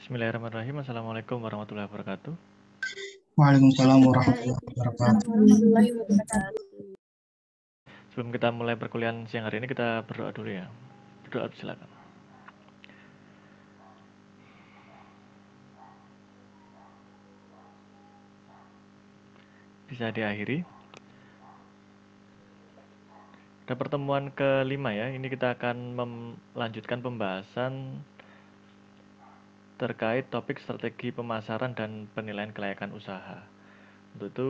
Bismillahirrahmanirrahim. Assalamualaikum warahmatullahi wabarakatuh. Waalaikumsalam warahmatullahi wabarakatuh. Sebelum kita mulai perkuliahan siang hari ini, kita berdoa dulu ya. Berdoa, silakan. Bisa diakhiri. Ada pertemuan kelima ya. Ini kita akan melanjutkan pembahasan terkait topik strategi pemasaran dan penilaian kelayakan usaha. Untuk itu,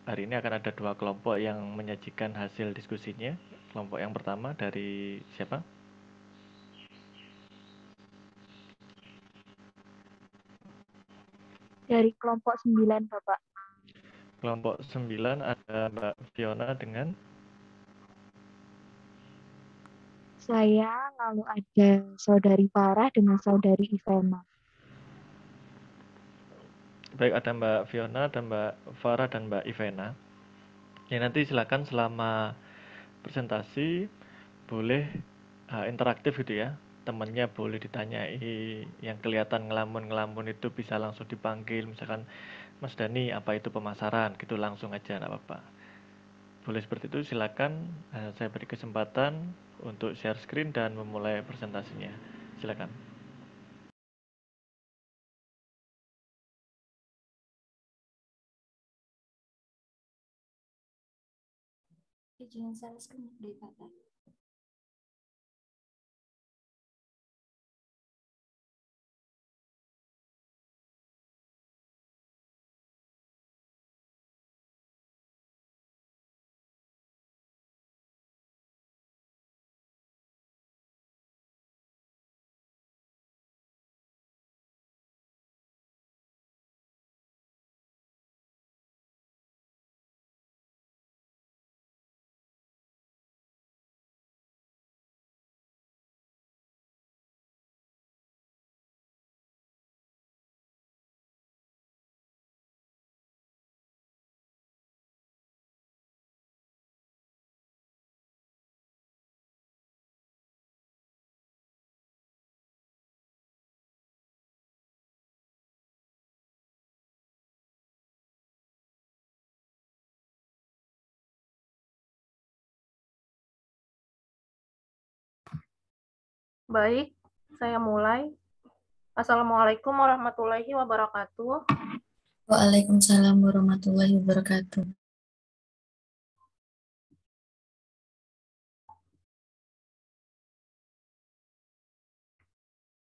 hari ini akan ada dua kelompok yang menyajikan hasil diskusinya. Kelompok yang pertama dari siapa? Dari kelompok 9, Bapak. Kelompok 9 ada Mbak Fiona dengan Saya, lalu ada Saudari Farah dengan Saudari Ivana. baik, ada Mbak Fiona, ada Mbak Farah dan Mbak Ivana. Ya, nanti silakan selama presentasi boleh interaktif gitu ya. Temannya boleh ditanyai, yang kelihatan ngelamun-ngelamun itu bisa langsung dipanggil. Misalkan, Mas Dani, apa itu pemasaran? Gitu langsung aja, nggak apa-apa. Boleh seperti itu, silakan. Saya beri kesempatan untuk share screen dan memulai presentasinya. Silakan. Izin share screen deh, Kak. Baik, saya mulai. Assalamualaikum warahmatullahi wabarakatuh. Waalaikumsalam warahmatullahi wabarakatuh.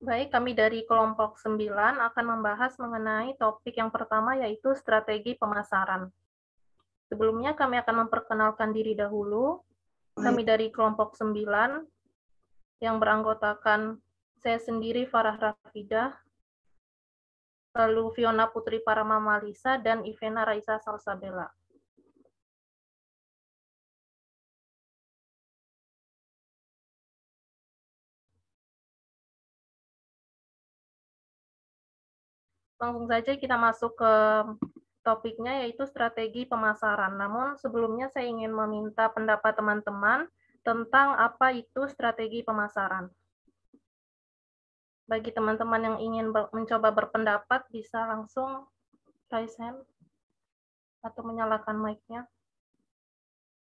Baik, kami dari kelompok 9 akan membahas mengenai topik yang pertama, yaitu strategi pemasaran. Sebelumnya kami akan memperkenalkan diri dahulu. Kami dari kelompok 9 yang beranggotakan saya sendiri, Farah Rafidah, lalu Fiona Putri Paramamalisa, dan Ivana Raisa Salsabella. Langsung saja kita masuk ke topiknya, yaitu strategi pemasaran. Namun sebelumnya saya ingin meminta pendapat teman-teman tentang apa itu strategi pemasaran. Bagi teman-teman yang ingin mencoba berpendapat, bisa langsung raise hand atau menyalakan mic-nya.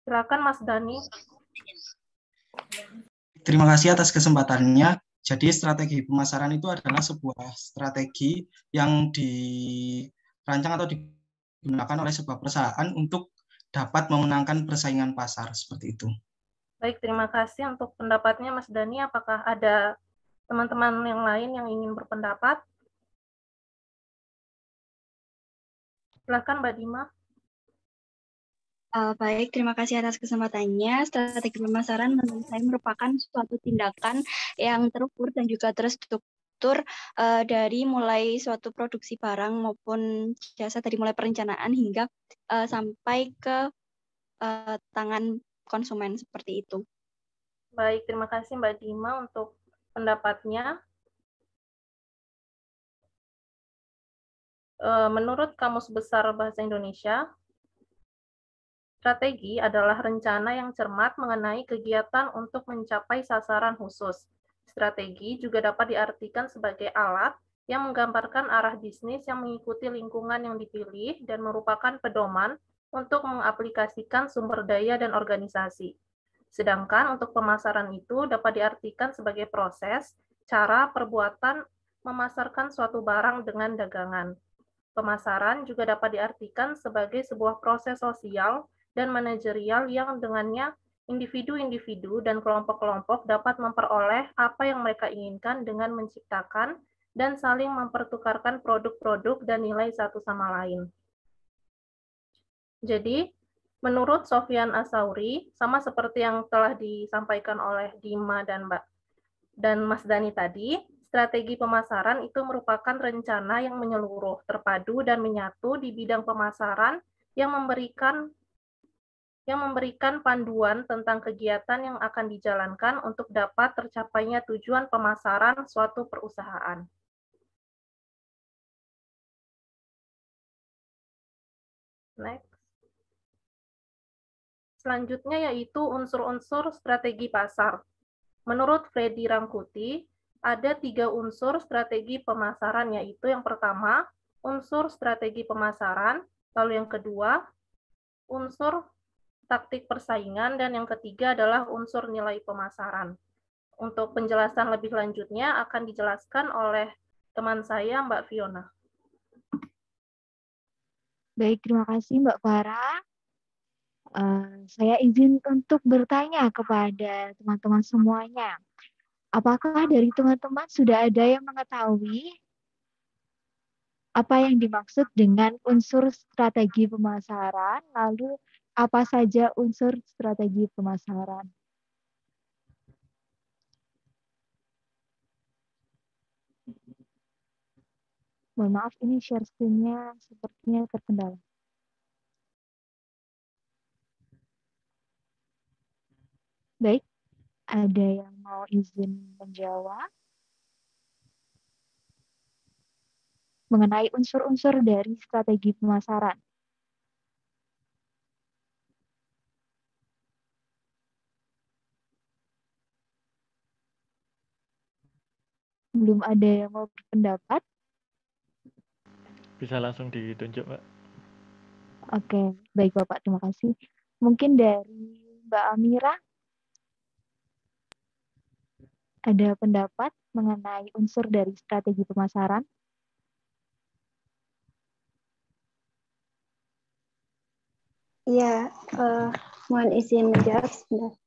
Silakan Mas Dani. Terima kasih atas kesempatannya. Jadi strategi pemasaran itu adalah sebuah strategi yang dirancang atau digunakan oleh sebuah perusahaan untuk dapat memenangkan persaingan pasar, seperti itu. Baik, terima kasih untuk pendapatnya Mas Dani. Apakah ada teman-teman yang lain yang ingin berpendapat? Silakan Mbak Dima. Baik, terima kasih atas kesempatannya. Strategi pemasaran menurut saya merupakan suatu tindakan yang terukur dan juga terstruktur dari mulai suatu produksi barang maupun jasa, dari mulai perencanaan hingga sampai ke tangan konsumen, seperti itu. Baik, terima kasih Mbak Dima untuk pendapatnya. Menurut Kamus Besar Bahasa Indonesia, strategi adalah rencana yang cermat mengenai kegiatan untuk mencapai sasaran khusus. Strategi juga dapat diartikan sebagai alat yang menggambarkan arah bisnis yang mengikuti lingkungan yang dipilih dan merupakan pedoman untuk mengaplikasikan sumber daya dan organisasi. Sedangkan untuk pemasaran itu dapat diartikan sebagai proses, cara, perbuatan memasarkan suatu barang dengan dagangan. Pemasaran juga dapat diartikan sebagai sebuah proses sosial dan manajerial yang dengannya individu-individu dan kelompok-kelompok dapat memperoleh apa yang mereka inginkan dengan menciptakan dan saling mempertukarkan produk-produk dan nilai satu sama lain. Jadi, menurut Sofyan Asauri, sama seperti yang telah disampaikan oleh Dima dan Mas Dani tadi, strategi pemasaran itu merupakan rencana yang menyeluruh, terpadu, dan menyatu di bidang pemasaran yang memberikan panduan tentang kegiatan yang akan dijalankan untuk dapat tercapainya tujuan pemasaran suatu perusahaan. Next. Selanjutnya yaitu unsur-unsur strategi pasar. Menurut Freddy Rangkuti, ada 3 unsur strategi pemasaran, yaitu yang pertama, unsur strategi pemasaran, lalu yang kedua, unsur taktik persaingan, dan yang ketiga adalah unsur nilai pemasaran. Untuk penjelasan lebih lanjutnya akan dijelaskan oleh teman saya, Mbak Fiona. Baik, terima kasih Mbak Farah. Saya izin untuk bertanya kepada teman-teman semuanya. Apakah dari teman-teman sudah ada yang mengetahui apa yang dimaksud dengan unsur strategi pemasaran? Lalu apa saja unsur strategi pemasaran? Mohon maaf, ini share screen-nya sepertinya terkendala. Baik, ada yang mau izin menjawab mengenai unsur-unsur dari strategi pemasaran? Belum ada yang mau berpendapat? Bisa langsung ditunjuk, Mbak. Oke, baik Bapak, terima kasih. Mungkin dari Mbak Amira, ada pendapat mengenai unsur dari strategi pemasaran? Iya, mohon izin menjawab sebentar.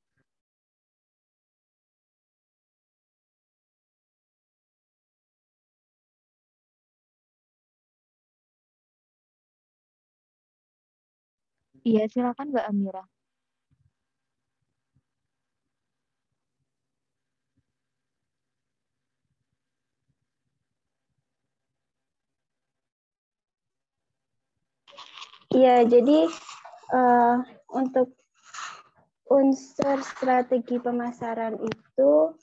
Iya, silakan Mbak Amira. Iya, jadi untuk unsur strategi pemasaran itu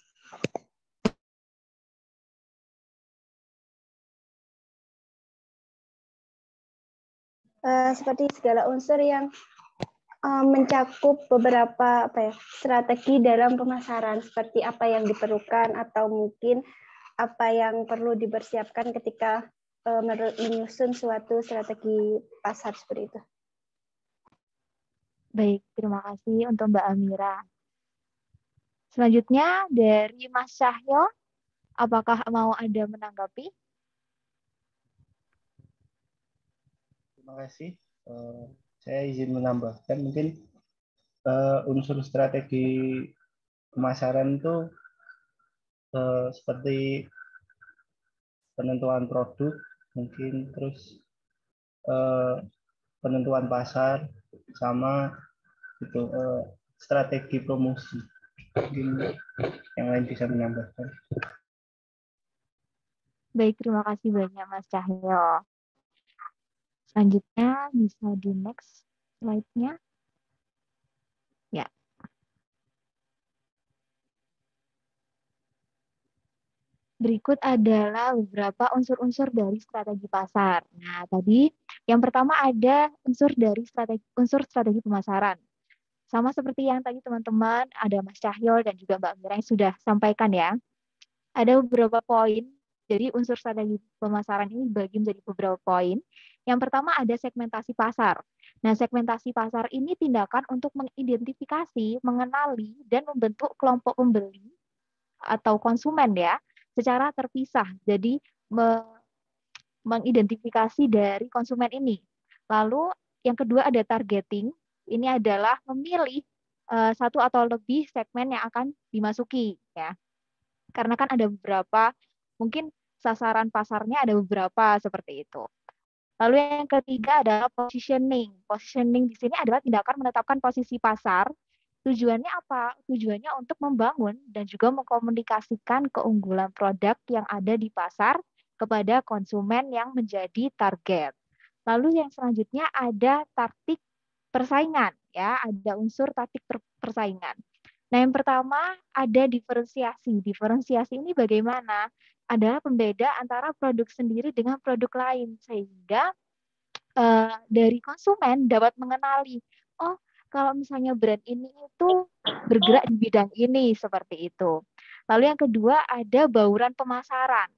seperti segala unsur yang mencakup beberapa strategi dalam pemasaran, seperti apa yang diperlukan atau mungkin apa yang perlu dipersiapkan ketika menyusun suatu strategi pasar seperti itu. Baik, terima kasih untuk Mbak Amira. Selanjutnya dari Mas Cahyo, apakah mau ada menanggapi? Terima kasih. Saya izin menambahkan mungkin unsur strategi pemasaran itu seperti penentuan produk, mungkin terus penentuan pasar, sama itu strategi promosi. Mungkin yang lain bisa menambahkan. Baik, terima kasih banyak Mas Cahyo. Selanjutnya bisa di next slide-nya. Ya. Berikut adalah beberapa unsur-unsur dari strategi pasar. Nah, tadi yang pertama ada unsur strategi pemasaran. Sama seperti yang tadi teman-teman, ada Mas Cahyo dan juga Mbak Mira yang sudah sampaikan ya. Ada beberapa poin Jadi unsur strategi pemasaran ini dibagi menjadi beberapa poin. Yang pertama ada segmentasi pasar. Nah, segmentasi pasar ini tindakan untuk mengidentifikasi, mengenali, dan membentuk kelompok pembeli atau konsumen ya, secara terpisah. Jadi mengidentifikasi dari konsumen ini. Lalu yang kedua ada targeting. Ini adalah memilih satu atau lebih segmen yang akan dimasuki ya. Karena kan ada beberapa, mungkin sasaran pasarnya ada beberapa seperti itu. Lalu yang ketiga adalah positioning. Positioning di sini adalah tindakan menetapkan posisi pasar. Tujuannya apa? Tujuannya untuk membangun dan juga mengkomunikasikan keunggulan produk yang ada di pasar kepada konsumen yang menjadi target. Lalu yang selanjutnya ada taktik persaingan, ya, ada unsur taktik persaingan. Nah, yang pertama ada diferensiasi. Diferensiasi ini bagaimana? Adalah pembeda antara produk sendiri dengan produk lain, sehingga dari konsumen dapat mengenali, oh kalau misalnya brand ini itu bergerak di bidang ini, seperti itu. Lalu yang kedua ada bauran pemasaran.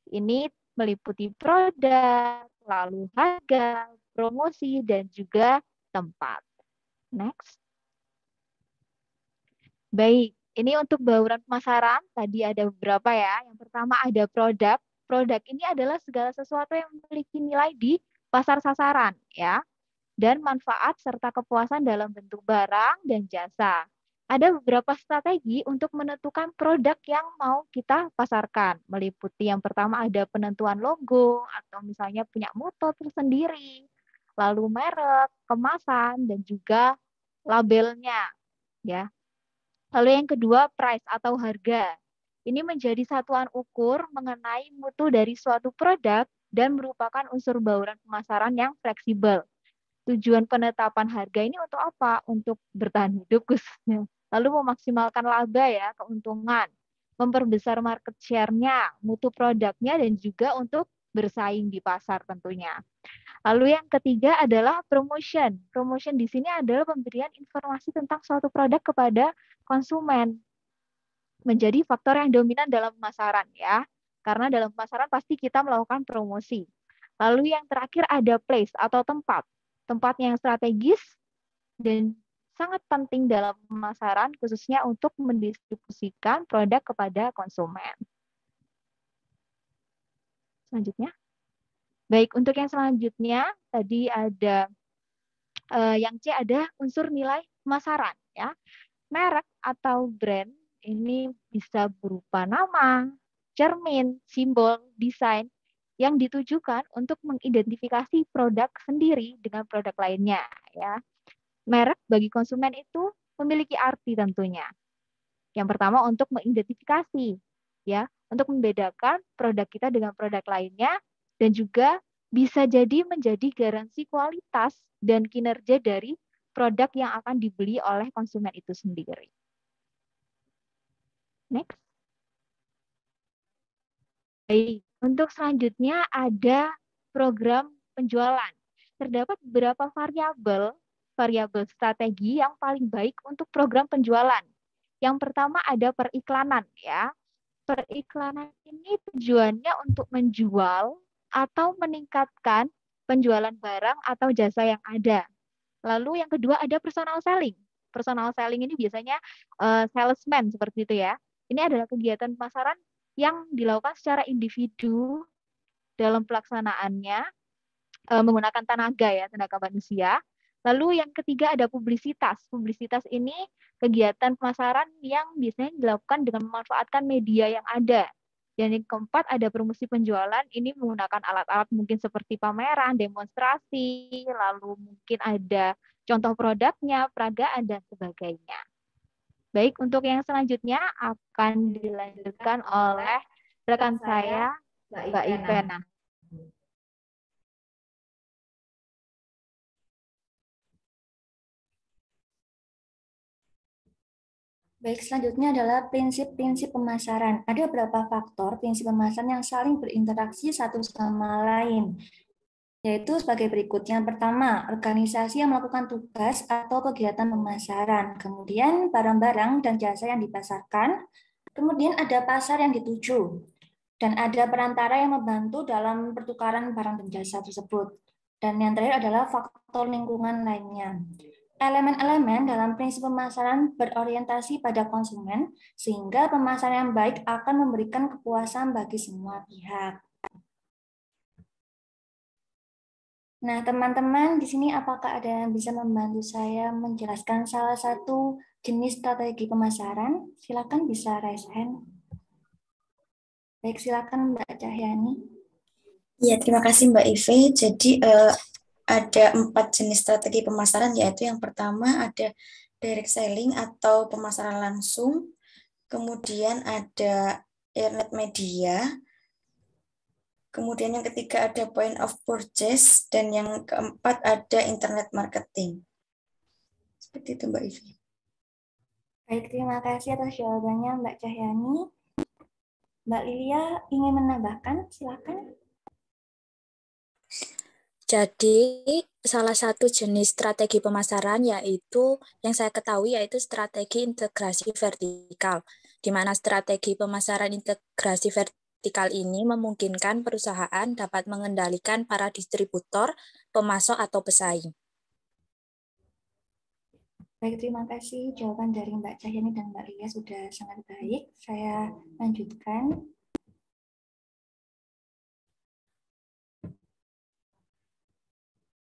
Ini meliputi produk, lalu harga, promosi, dan juga tempat. Next. Baik, ini untuk bauran pemasaran, tadi ada beberapa ya. Yang pertama ada produk. Produk ini adalah segala sesuatu yang memiliki nilai di pasar sasaran, ya. Dan manfaat serta kepuasan dalam bentuk barang dan jasa. Ada beberapa strategi untuk menentukan produk yang mau kita pasarkan. Meliputi yang pertama ada penentuan logo, atau misalnya punya moto tersendiri. Lalu merek, kemasan, dan juga labelnya, ya. Lalu yang kedua, price atau harga. Ini menjadi satuan ukur mengenai mutu dari suatu produk dan merupakan unsur bauran pemasaran yang fleksibel. Tujuan penetapan harga ini untuk apa? Untuk bertahan hidup khususnya. Lalu memaksimalkan laba ya, keuntungan. Memperbesar market share-nya, mutu produknya, dan juga untuk bersaing di pasar tentunya. Lalu yang ketiga adalah promotion. Promotion di sini adalah pemberian informasi tentang suatu produk kepada konsumen. Menjadi faktor yang dominan dalam pemasaran ya. Karena dalam pemasaran pasti kita melakukan promosi. Lalu yang terakhir ada place atau tempat. Tempat yang strategis dan sangat penting dalam pemasaran khususnya untuk mendistribusikan produk kepada konsumen. Selanjutnya. Baik, untuk yang selanjutnya tadi ada yang C ada unsur nilai pemasaran ya. Merek atau brand ini bisa berupa nama, cermin, simbol, desain yang ditujukan untuk mengidentifikasi produk sendiri dengan produk lainnya ya. Merek bagi konsumen itu memiliki arti tentunya. Yang pertama untuk mengidentifikasi ya, untuk membedakan produk kita dengan produk lainnya. Dan juga bisa jadi menjadi garansi kualitas dan kinerja dari produk yang akan dibeli oleh konsumen itu sendiri. Next. Baik, untuk selanjutnya ada program penjualan. Terdapat beberapa variabel strategi yang paling baik untuk program penjualan. Yang pertama ada periklanan ya. Periklanan ini tujuannya untuk menjual atau meningkatkan penjualan barang atau jasa yang ada. Lalu yang kedua ada personal selling. Personal selling ini biasanya salesman seperti itu ya. Ini adalah kegiatan pemasaran yang dilakukan secara individu dalam pelaksanaannya menggunakan tenaga manusia. Lalu yang ketiga ada publisitas. Publisitas ini kegiatan pemasaran yang biasanya dilakukan dengan memanfaatkan media yang ada. Dan yang keempat ada promosi penjualan, ini menggunakan alat-alat mungkin seperti pameran, demonstrasi, lalu mungkin ada contoh produknya, peragaan, dan sebagainya. Baik, untuk yang selanjutnya akan dilanjutkan oleh rekan saya, Mbak Ivana. Baik, selanjutnya adalah prinsip-prinsip pemasaran. Ada beberapa faktor prinsip pemasaran yang saling berinteraksi satu sama lain, yaitu sebagai berikut. Yang pertama, organisasi yang melakukan tugas atau kegiatan pemasaran. Kemudian, barang-barang dan jasa yang dipasarkan. Kemudian ada pasar yang dituju. Dan ada perantara yang membantu dalam pertukaran barang dan jasa tersebut. Dan yang terakhir adalah faktor lingkungan lainnya. Elemen-elemen dalam prinsip pemasaran berorientasi pada konsumen, sehingga pemasaran yang baik akan memberikan kepuasan bagi semua pihak. Nah, teman-teman, di sini apakah ada yang bisa membantu saya menjelaskan salah satu jenis strategi pemasaran? Silakan bisa raise hand. Baik, silakan Mbak Cahyani. Ya, terima kasih Mbak Ive. Jadi ada 4 jenis strategi pemasaran, yaitu yang pertama ada direct selling atau pemasaran langsung, kemudian ada internet media, kemudian yang ketiga ada point of purchase, dan yang keempat ada internet marketing. Seperti itu Mbak Ivi. Baik, terima kasih atas jawabannya Mbak Cahyani. Mbak Lilia ingin menambahkan, silakan. Jadi, salah satu jenis strategi pemasaran yaitu yang saya ketahui yaitu strategi integrasi vertikal, di mana strategi pemasaran integrasi vertikal ini memungkinkan perusahaan dapat mengendalikan para distributor, pemasok atau pesaing. Baik, terima kasih. Jawaban dari Mbak Cahyani dan Mbak Lilia sudah sangat baik. Saya lanjutkan.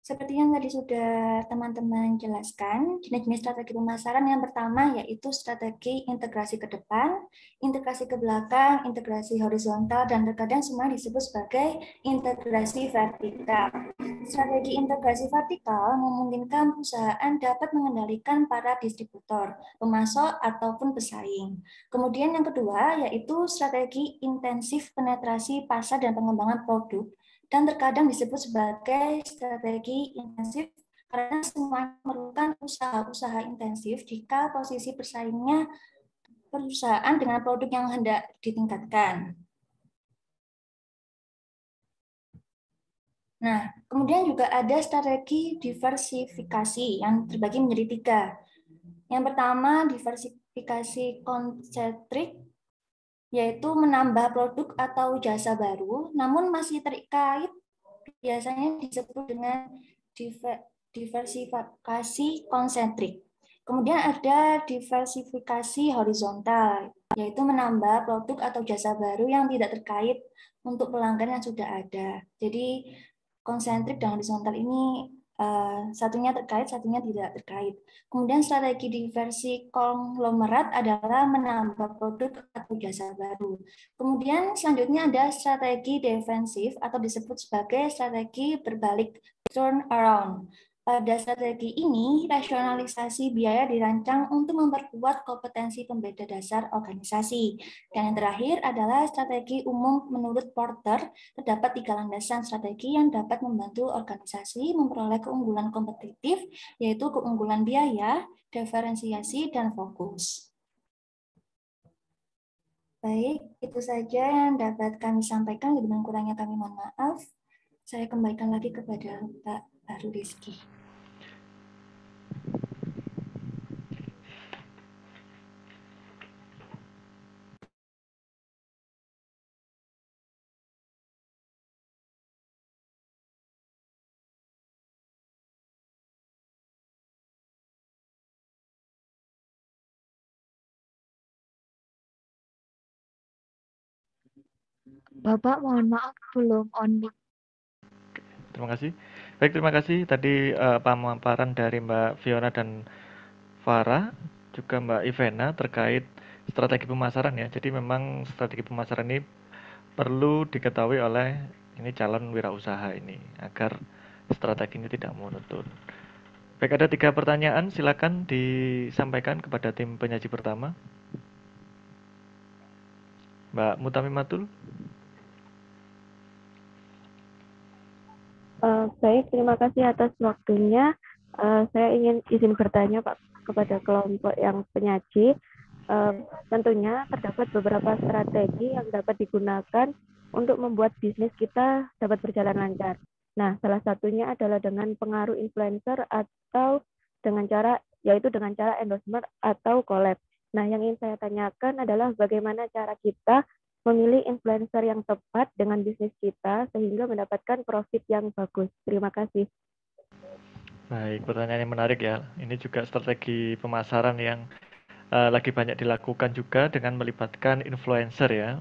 Seperti yang tadi sudah teman-teman jelaskan, jenis-jenis strategi pemasaran yang pertama yaitu strategi integrasi ke depan, integrasi ke belakang, integrasi horizontal, dan terkadang semua disebut sebagai integrasi vertikal. Strategi integrasi vertikal memungkinkan perusahaan dapat mengendalikan para distributor, pemasok, ataupun pesaing. Kemudian yang kedua yaitu strategi intensif penetrasi pasar dan pengembangan produk, dan terkadang disebut sebagai strategi intensif karena semuanya memerlukan usaha-usaha intensif jika posisi persaingnya perusahaan dengan produk yang hendak ditingkatkan. Nah, kemudian juga ada strategi diversifikasi yang terbagi menjadi 3. Yang pertama, diversifikasi konsentrik, yaitu menambah produk atau jasa baru, namun masih terkait, biasanya disebut dengan diversifikasi konsentrik. Kemudian ada diversifikasi horizontal, yaitu menambah produk atau jasa baru yang tidak terkait untuk pelanggan yang sudah ada. Jadi konsentrik dan horizontal ini satunya terkait, satunya tidak terkait. Kemudian strategi diversi konglomerat adalah menambah produk atau jasa baru. Kemudian selanjutnya ada strategi defensif atau disebut sebagai strategi berbalik, turn around. Pada strategi ini, rasionalisasi biaya dirancang untuk memperkuat kompetensi pembeda dasar organisasi. Dan yang terakhir adalah strategi umum menurut Porter. Terdapat 3 landasan strategi yang dapat membantu organisasi memperoleh keunggulan kompetitif, yaitu keunggulan biaya, diferensiasi, dan fokus. Baik, itu saja yang dapat kami sampaikan. Lebih dan kurangnya kami mohon maaf. Saya kembalikan lagi kepada Pak Baru Rizky. Bapak, mohon maaf belum on mic. Terima kasih. Baik, terima kasih. Tadi pemaparan dari Mbak Fiona dan Farah, juga Mbak Ivena terkait strategi pemasaran ya. Jadi memang strategi pemasaran ini perlu diketahui oleh ini calon wirausaha ini agar strategi ini tidak monoton. Baik, ada 3 pertanyaan, silakan disampaikan kepada tim penyaji pertama. Mbak Mutamimatul. Baik, terima kasih atas waktunya. Saya ingin izin bertanya Pak kepada kelompok yang penyaji. Tentunya terdapat beberapa strategi yang dapat digunakan untuk membuat bisnis kita dapat berjalan lancar. Nah, salah satunya adalah dengan pengaruh influencer atau dengan cara endorsement atau collab. Nah, yang ingin saya tanyakan adalah bagaimana cara kita memilih influencer yang tepat dengan bisnis kita sehingga mendapatkan profit yang bagus? Terima kasih. Baik, pertanyaan yang menarik ya. Ini juga strategi pemasaran yang lagi banyak dilakukan juga dengan melibatkan influencer ya.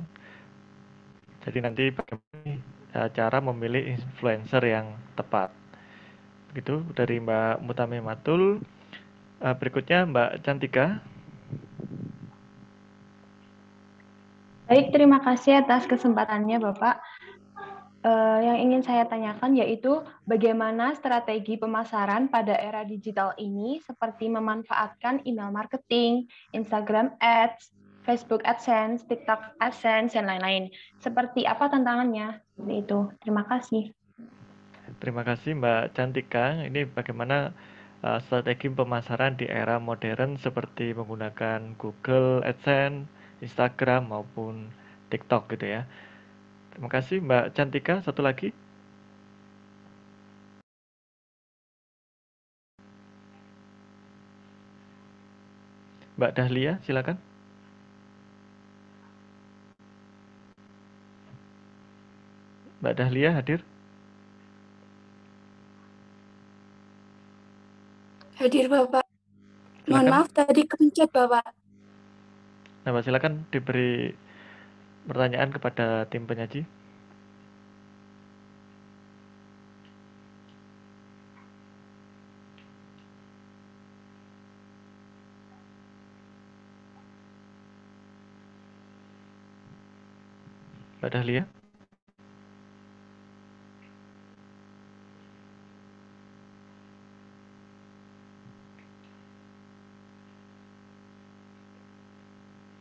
Jadi nanti bagaimana cara memilih influencer yang tepat. Begitu dari Mbak Mutami Matul. Berikutnya Mbak Cantika. Baik, terima kasih atas kesempatannya Bapak. Yang ingin saya tanyakan yaitu bagaimana strategi pemasaran pada era digital ini seperti memanfaatkan email marketing, Instagram Ads, Facebook AdSense, TikTok AdSense, dan lain-lain. Seperti apa tantangannya? Seperti itu. Terima kasih. Terima kasih Mbak Cantika. Ini bagaimana strategi pemasaran di era modern seperti menggunakan Google AdSense, Instagram maupun TikTok gitu ya. Terima kasih Mbak Cantika. Satu lagi. Mbak Dahlia, silakan. Mbak Dahlia hadir? Hadir Bapak. Silakan. Mohon maaf tadi kepencet Bapak. Nah, Mbak, silakan diberi pertanyaan kepada tim penyaji. Mbak Dahlia.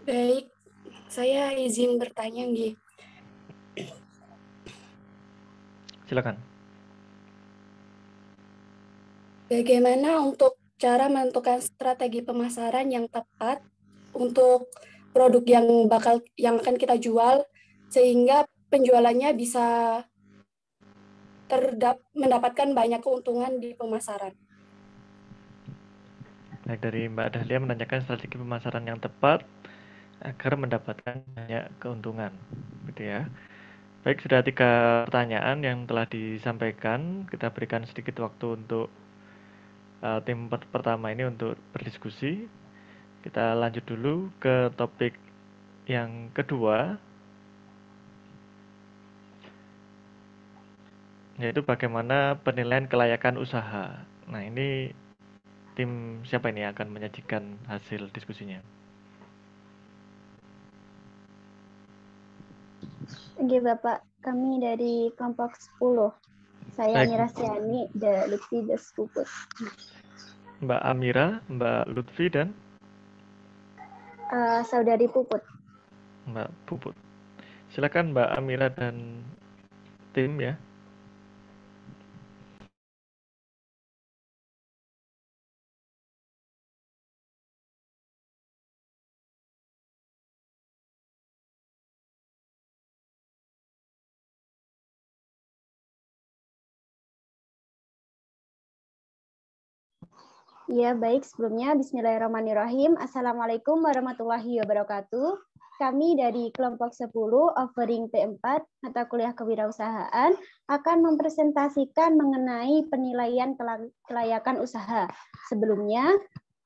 Baik, saya izin bertanya nggih. Silakan. Bagaimana untuk cara menentukan strategi pemasaran yang tepat untuk produk yang akan kita jual sehingga penjualannya bisa mendapatkan banyak keuntungan di pemasaran? Baik, dari Mbak Dahlia menanyakan strategi pemasaran yang tepat agar mendapatkan banyak keuntungan, gitu ya. Baik, sudah 3 pertanyaan yang telah disampaikan. Kita berikan sedikit waktu untuk tim pertama ini untuk berdiskusi. Kita lanjut dulu ke topik yang kedua, yaitu bagaimana penilaian kelayakan usaha. Nah, ini tim siapa ini yang akan menyajikan hasil diskusinya? Oke Bapak, kami dari kelompok 10. Saya Amira Siani, Lutfi, dan Puput. Mbak Amira, Mbak Lutfi, dan? Saudari Puput. Mbak Puput. Silakan Mbak Amira dan tim ya. Ya, baik. Sebelumnya, bismillahirrahmanirrahim. Assalamualaikum warahmatullahi wabarakatuh. Kami dari kelompok 10, offering P4, mata kuliah kewirausahaan, akan mempresentasikan mengenai penilaian kelayakan usaha. Sebelumnya,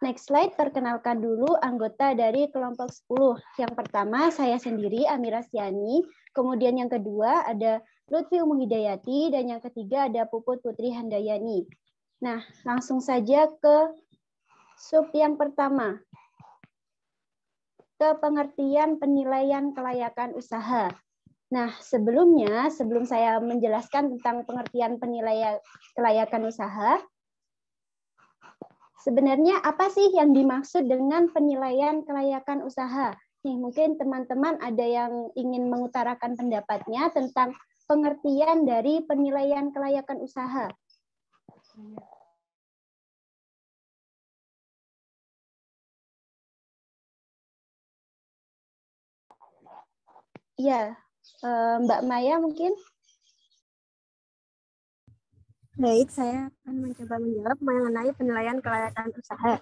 next slide, perkenalkan dulu anggota dari kelompok 10. Yang pertama, saya sendiri, Amira Siani. Kemudian yang kedua, ada Lutfi Umu Hidayati. Dan yang ketiga, ada Puput Putri Handayani. Nah, langsung saja ke sub yang pertama. Ke pengertian penilaian kelayakan usaha. Nah, sebelum saya menjelaskan tentang pengertian penilaian kelayakan usaha, sebenarnya apa sih yang dimaksud dengan penilaian kelayakan usaha? Nih, mungkin teman-teman ada yang ingin mengutarakan pendapatnya tentang pengertian dari penilaian kelayakan usaha. Ya, Mbak Maya mungkin. Baik, saya akan mencoba menjawab mengenai penilaian kelayakan usaha.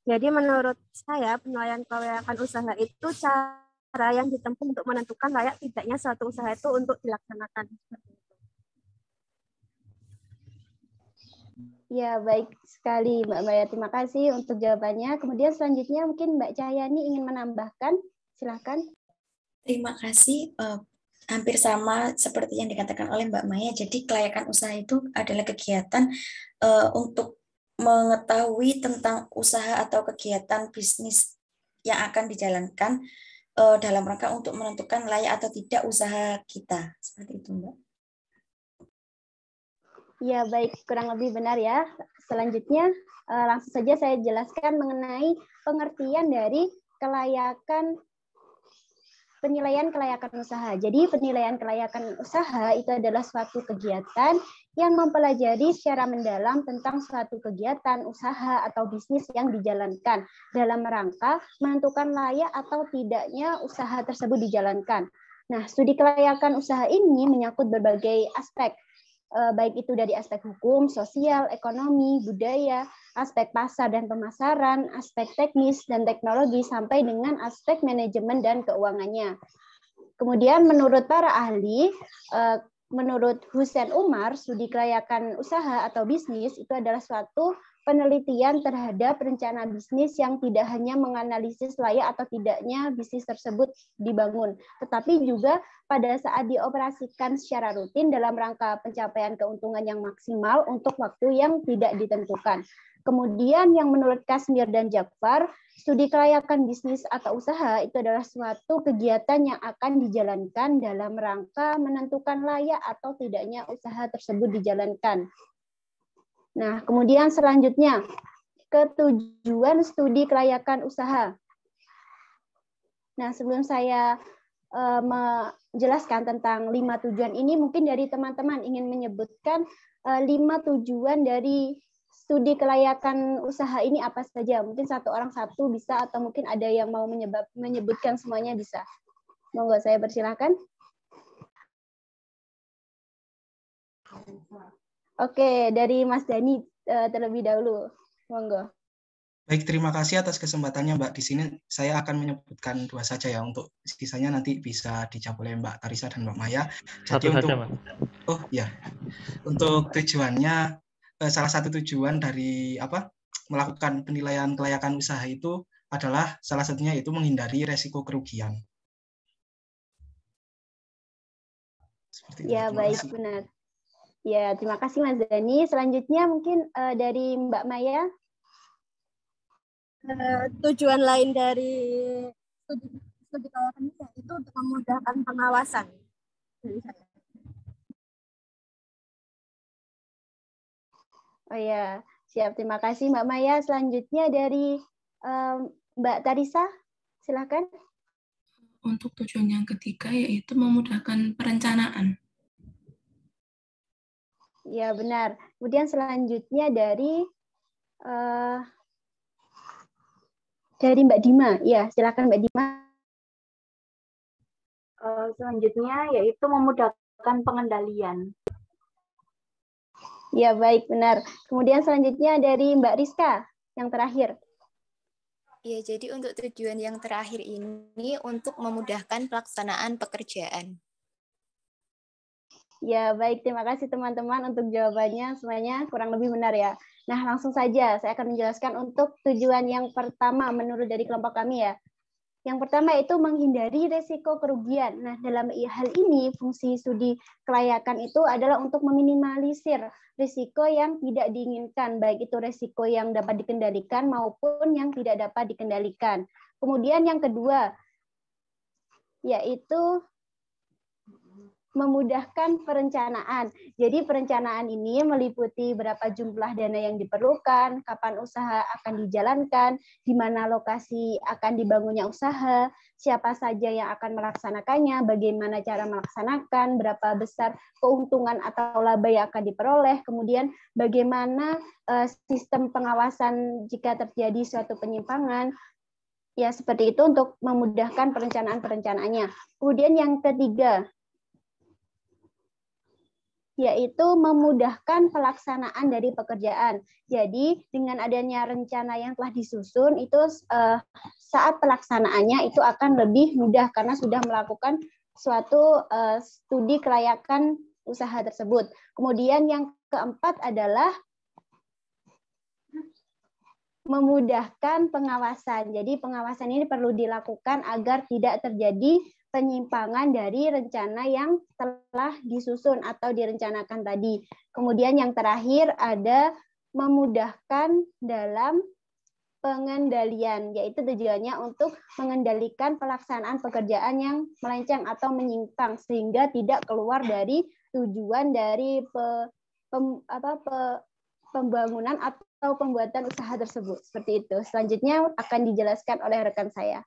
Jadi menurut saya penilaian kelayakan usaha itu cara cara yang ditempuh untuk menentukan layak tidaknya suatu usaha itu untuk dilaksanakan. Ya, baik sekali Mbak Maya. Terima kasih untuk jawabannya. Kemudian selanjutnya mungkin Mbak Cahyani ingin menambahkan. Silakan. Terima kasih. Hampir sama seperti yang dikatakan oleh Mbak Maya. Jadi kelayakan usaha itu adalah kegiatan untuk mengetahui tentang usaha atau kegiatan bisnis yang akan dijalankan dalam rangka untuk menentukan layak atau tidak usaha kita. Seperti itu, Mbak. Ya, baik. Kurang lebih benar ya. Selanjutnya, langsung saja saya jelaskan mengenai pengertian dari penilaian kelayakan usaha. Jadi penilaian kelayakan usaha itu adalah suatu kegiatan yang mempelajari secara mendalam tentang suatu kegiatan usaha atau bisnis yang dijalankan dalam rangka menentukan layak atau tidaknya usaha tersebut dijalankan. Nah, studi kelayakan usaha ini menyangkut berbagai aspek, baik itu dari aspek hukum, sosial, ekonomi, budaya, aspek pasar dan pemasaran, aspek teknis dan teknologi, sampai dengan aspek manajemen dan keuangannya. Kemudian menurut para ahli, menurut Hussein Umar, studi kelayakan usaha atau bisnis itu adalah suatu penelitian terhadap rencana bisnis yang tidak hanya menganalisis layak atau tidaknya bisnis tersebut dibangun, tetapi juga pada saat dioperasikan secara rutin dalam rangka pencapaian keuntungan yang maksimal untuk waktu yang tidak ditentukan. Kemudian yang menurut Kasmir dan Jafar, studi kelayakan bisnis atau usaha itu adalah suatu kegiatan yang akan dijalankan dalam rangka menentukan layak atau tidaknya usaha tersebut dijalankan. Nah, kemudian selanjutnya, ketujuan studi kelayakan usaha. Nah, sebelum saya menjelaskan tentang 5 tujuan ini, mungkin dari teman-teman ingin menyebutkan 5 tujuan dari studi kelayakan usaha ini apa saja. Mungkin satu orang satu bisa, atau mungkin ada yang mau menyebutkan semuanya bisa. Monggo, saya persilahkan. Oke, dari Mas Dani terlebih dahulu. Monggo. Baik, terima kasih atas kesempatannya, Mbak. Di sini saya akan menyebutkan 2 saja ya, untuk sisanya nanti bisa dijawab oleh Mbak Tarisa dan Mbak Maya. Jadi Satu saja, Mas. Oh ya, untuk tujuannya, salah satu tujuan dari melakukan penilaian kelayakan usaha itu adalah salah satunya itu menghindari resiko kerugian. Seperti itu. Ya, baik, benar. Ya, terima kasih Mas Dani. Selanjutnya mungkin dari Mbak Maya. Tujuan lain dari studi kelayakan ini itu untuk memudahkan pengawasan. Oh ya, siap. Terima kasih Mbak Maya. Selanjutnya dari Mbak Tarisa, silakan. Untuk tujuan yang ketiga yaitu memudahkan perencanaan. Ya, benar. Kemudian selanjutnya dari Mbak Dima. Ya, silakan Mbak Dima. Selanjutnya yaitu memudahkan pengendalian. Ya, baik, benar. Kemudian selanjutnya dari Mbak Rizka, yang terakhir. Ya, jadi untuk tujuan yang terakhir ini untuk memudahkan pelaksanaan pekerjaan. Ya, baik. Terima kasih teman-teman untuk jawabannya. Semuanya kurang lebih benar ya. Nah, langsung saja saya akan menjelaskan untuk tujuan yang pertama menurut dari kelompok kami ya. Yang pertama itu menghindari resiko kerugian. Nah, dalam hal ini fungsi studi kelayakan itu adalah untuk meminimalisir risiko yang tidak diinginkan, baik itu risiko yang dapat dikendalikan maupun yang tidak dapat dikendalikan. Kemudian yang kedua, yaitu memudahkan perencanaan. Jadi perencanaan ini meliputi berapa jumlah dana yang diperlukan, kapan usaha akan dijalankan, di mana lokasi akan dibangunnya usaha, siapa saja yang akan melaksanakannya, bagaimana cara melaksanakan, berapa besar keuntungan atau laba yang akan diperoleh, kemudian bagaimana sistem pengawasan jika terjadi suatu penyimpangan. Ya, seperti itu untuk memudahkan perencanaan-perencanaannya. Kemudian yang ketiga, yaitu memudahkan pelaksanaan dari pekerjaan. Jadi dengan adanya rencana yang telah disusun itu saat pelaksanaannya itu akan lebih mudah karena sudah melakukan suatu studi kelayakan usaha tersebut. Kemudian yang keempat adalah memudahkan pengawasan. Jadi pengawasan ini perlu dilakukan agar tidak terjadi penyimpangan dari rencana yang telah disusun atau direncanakan tadi. Kemudian yang terakhir ada memudahkan dalam pengendalian, yaitu tujuannya untuk mengendalikan pelaksanaan pekerjaan yang melenceng atau menyimpang sehingga tidak keluar dari tujuan dari pembangunan atau pembuatan usaha tersebut. Seperti itu. Selanjutnya akan dijelaskan oleh rekan saya.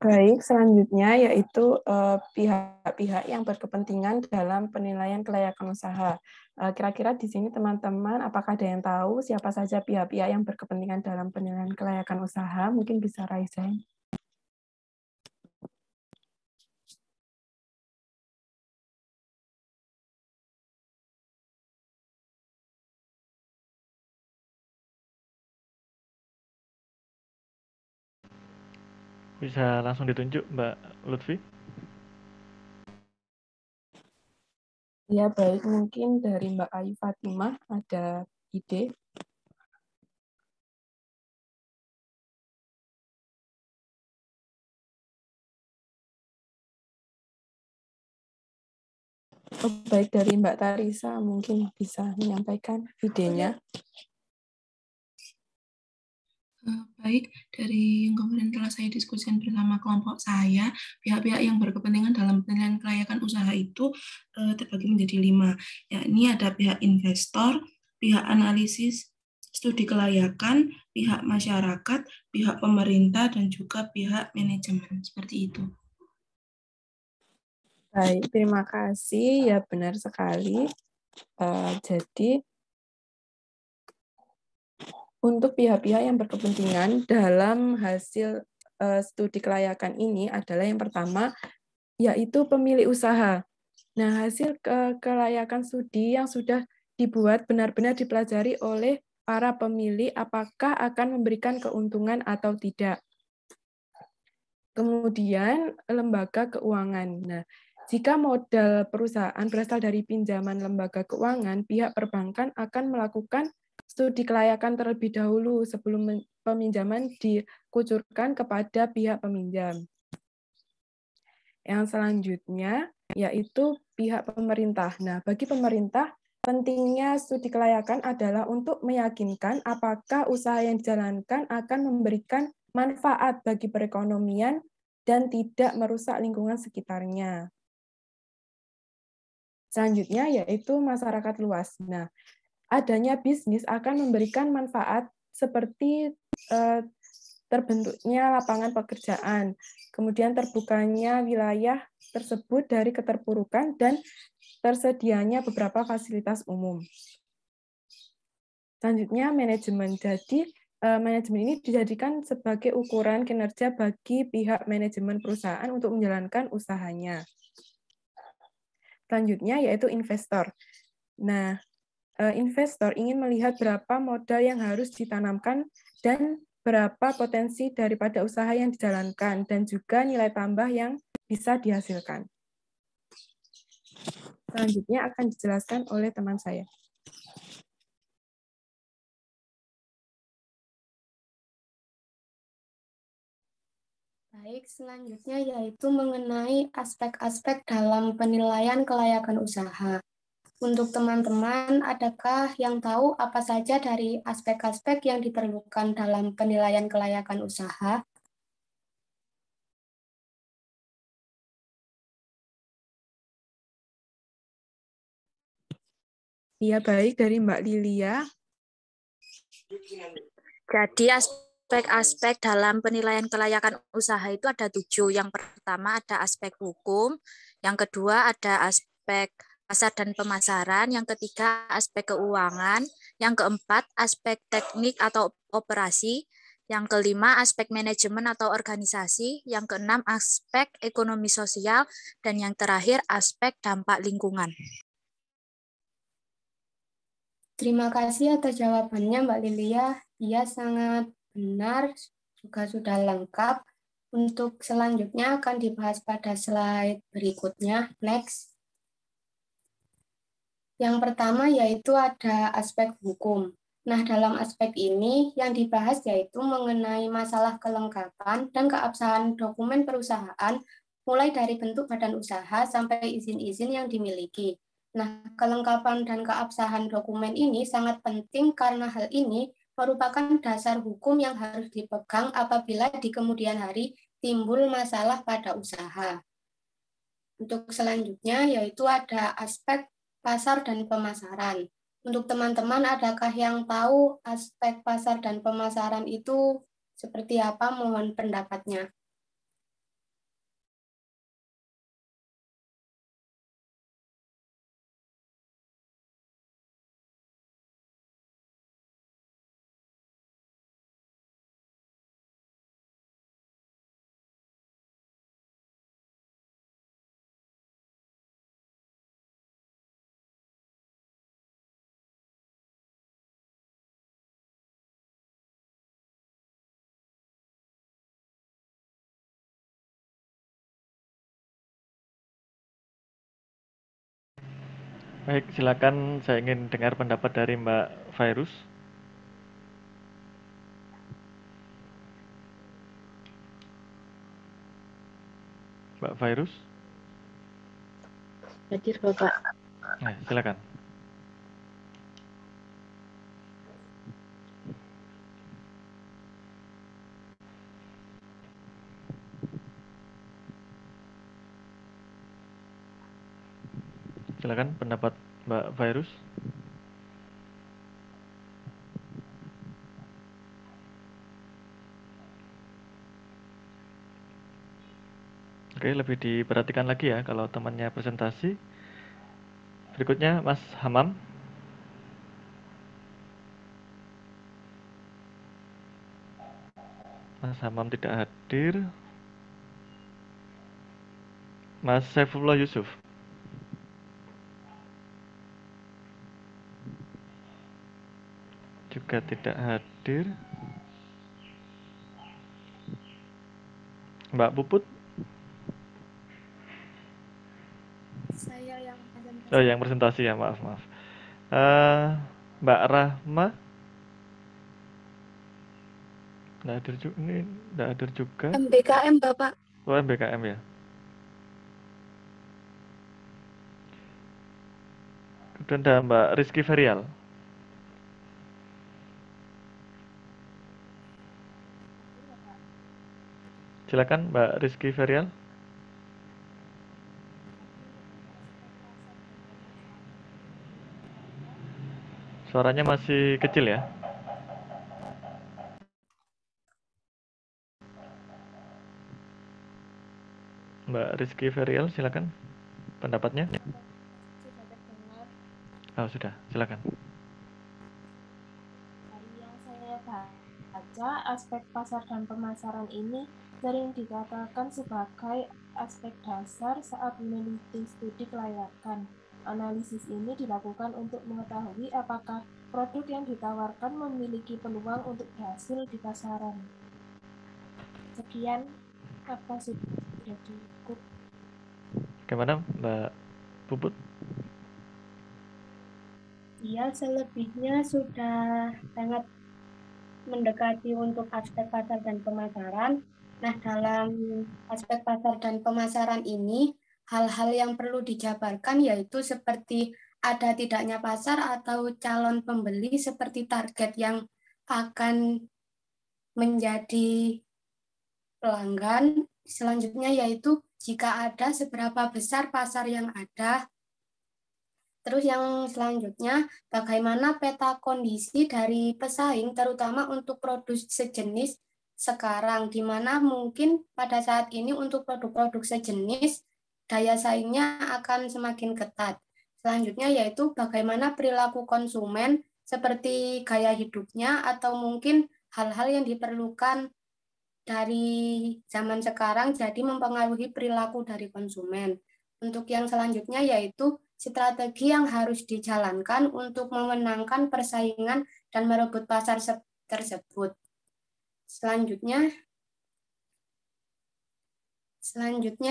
Baik, selanjutnya yaitu pihak-pihak yang berkepentingan dalam penilaian kelayakan usaha. Kira-kira di sini teman-teman, apakah ada yang tahu siapa saja pihak-pihak yang berkepentingan dalam penilaian kelayakan usaha? Mungkin bisa raise hand. Bisa langsung ditunjuk Mbak Lutfi? Ya, baik. Mungkin dari Mbak Ayu Fatimah ada ide. Oh, baik, dari Mbak Tarisa mungkin bisa menyampaikan idenya. Baik, dari yang kemarin telah saya diskusikan bersama kelompok saya, pihak-pihak yang berkepentingan dalam penilaian kelayakan usaha itu terbagi menjadi 5, yakni ada pihak investor, pihak analisis studi kelayakan, pihak masyarakat, pihak pemerintah, dan juga pihak manajemen. Seperti itu. Baik, terima kasih. Ya, benar sekali. Jadi, untuk pihak-pihak yang berkepentingan dalam hasil studi kelayakan ini adalah yang pertama, yaitu pemilik usaha. Nah, hasil kelayakan studi yang sudah dibuat benar-benar dipelajari oleh para pemilik apakah akan memberikan keuntungan atau tidak. Kemudian, lembaga keuangan. Nah, jika modal perusahaan berasal dari pinjaman lembaga keuangan, pihak perbankan akan melakukan studi kelayakan terlebih dahulu sebelum peminjaman dikucurkan kepada pihak peminjam. Yang selanjutnya yaitu pihak pemerintah. Nah, bagi pemerintah, pentingnya studi kelayakan adalah untuk meyakinkan apakah usaha yang dijalankan akan memberikan manfaat bagi perekonomian dan tidak merusak lingkungan sekitarnya. Selanjutnya yaitu masyarakat luas. Nah, adanya bisnis akan memberikan manfaat seperti terbentuknya lapangan pekerjaan, kemudian terbukanya wilayah tersebut dari keterpurukan dan tersedianya beberapa fasilitas umum. Selanjutnya manajemen. Jadi manajemen ini dijadikan sebagai ukuran kinerja bagi pihak manajemen perusahaan untuk menjalankan usahanya. Selanjutnya yaitu investor. Nah, investor ingin melihat berapa modal yang harus ditanamkan dan berapa potensi daripada usaha yang dijalankan dan juga nilai tambah yang bisa dihasilkan. Selanjutnya akan dijelaskan oleh teman saya. Baik, selanjutnya yaitu mengenai aspek-aspek dalam penilaian kelayakan usaha. Untuk teman-teman, adakah yang tahu apa saja dari aspek-aspek yang diperlukan dalam penilaian kelayakan usaha? Iya, baik, dari Mbak Lilia. Jadi aspek-aspek dalam penilaian kelayakan usaha itu ada 7. Yang pertama ada aspek hukum, yang kedua ada aspek pasar dan pemasaran, yang ketiga aspek keuangan, yang keempat aspek teknik atau operasi, Yang kelima, aspek manajemen atau organisasi. Yang keenam, aspek ekonomi sosial. Dan yang terakhir, aspek dampak lingkungan. Terima kasih atas jawabannya Mbak Lilia. Iya, sangat benar, juga sudah lengkap. Untuk selanjutnya akan dibahas pada slide berikutnya. Next. Yang pertama yaitu ada aspek hukum. Nah, dalam aspek ini yang dibahas yaitu mengenai masalah kelengkapan dan keabsahan dokumen perusahaan, mulai dari bentuk badan usaha sampai izin-izin yang dimiliki. Nah, kelengkapan dan keabsahan dokumen ini sangat penting karena hal ini merupakan dasar hukum yang harus dipegang apabila di kemudian hari timbul masalah pada usaha. Untuk selanjutnya yaitu ada aspek pasar dan pemasaran. Untuk teman-teman, adakah yang tahu aspek pasar dan pemasaran itu seperti apa? Mohon pendapatnya. Baik, silakan, saya ingin dengar pendapat dari Mbak Virus. Mbak Virus? Hadir, Bapak. Nah, silakan. Silakan pendapat Mbak Virus. Oke, lebih diperhatikan lagi ya kalau temannya presentasi. Berikutnya Mas Hamam. Mas Hamam tidak hadir. Mas Saifullah Yusuf. Juga tidak hadir. Mbak Puput. Saya yang presentasi. Oh, yang presentasi ya, maaf. Mbak Rahma. Nggak hadir juga. Ini nggak hadir juga. MBKM, Bapak. Oh, MBKM ya. Kemudian ada Mbak Rizky Ferial. Silakan Mbak Rizky Ferial. Suaranya masih kecil ya. Mbak Rizky Ferial, silakan pendapatnya. Oh, sudah, silakan. Dari yang saya baca, aspek pasar dan pemasaran ini sering dikatakan sebagai aspek dasar saat meneliti studi kelayakan. Analisis ini dilakukan untuk mengetahui apakah produk yang ditawarkan memiliki peluang untuk berhasil di pasaran. Sekian, apa sudah cukup? Bagaimana Mbak Puput? Iya, selebihnya sudah sangat mendekati untuk aspek pasar dan pemasaran. Nah, dalam aspek pasar dan pemasaran ini, hal-hal yang perlu dijabarkan yaitu seperti ada tidaknya pasar atau calon pembeli seperti target yang akan menjadi pelanggan. Selanjutnya yaitu jika ada seberapa besar pasar yang ada. Terus yang selanjutnya, bagaimana peta kondisi dari pesaing, terutama untuk produk sejenis sekarang, di mana mungkin pada saat ini untuk produk-produk sejenis, daya saingnya akan semakin ketat. Selanjutnya yaitu bagaimana perilaku konsumen, seperti gaya hidupnya, atau mungkin hal-hal yang diperlukan dari zaman sekarang jadi mempengaruhi perilaku dari konsumen. Untuk yang selanjutnya yaitu strategi yang harus dijalankan untuk memenangkan persaingan dan merebut pasar tersebut. Selanjutnya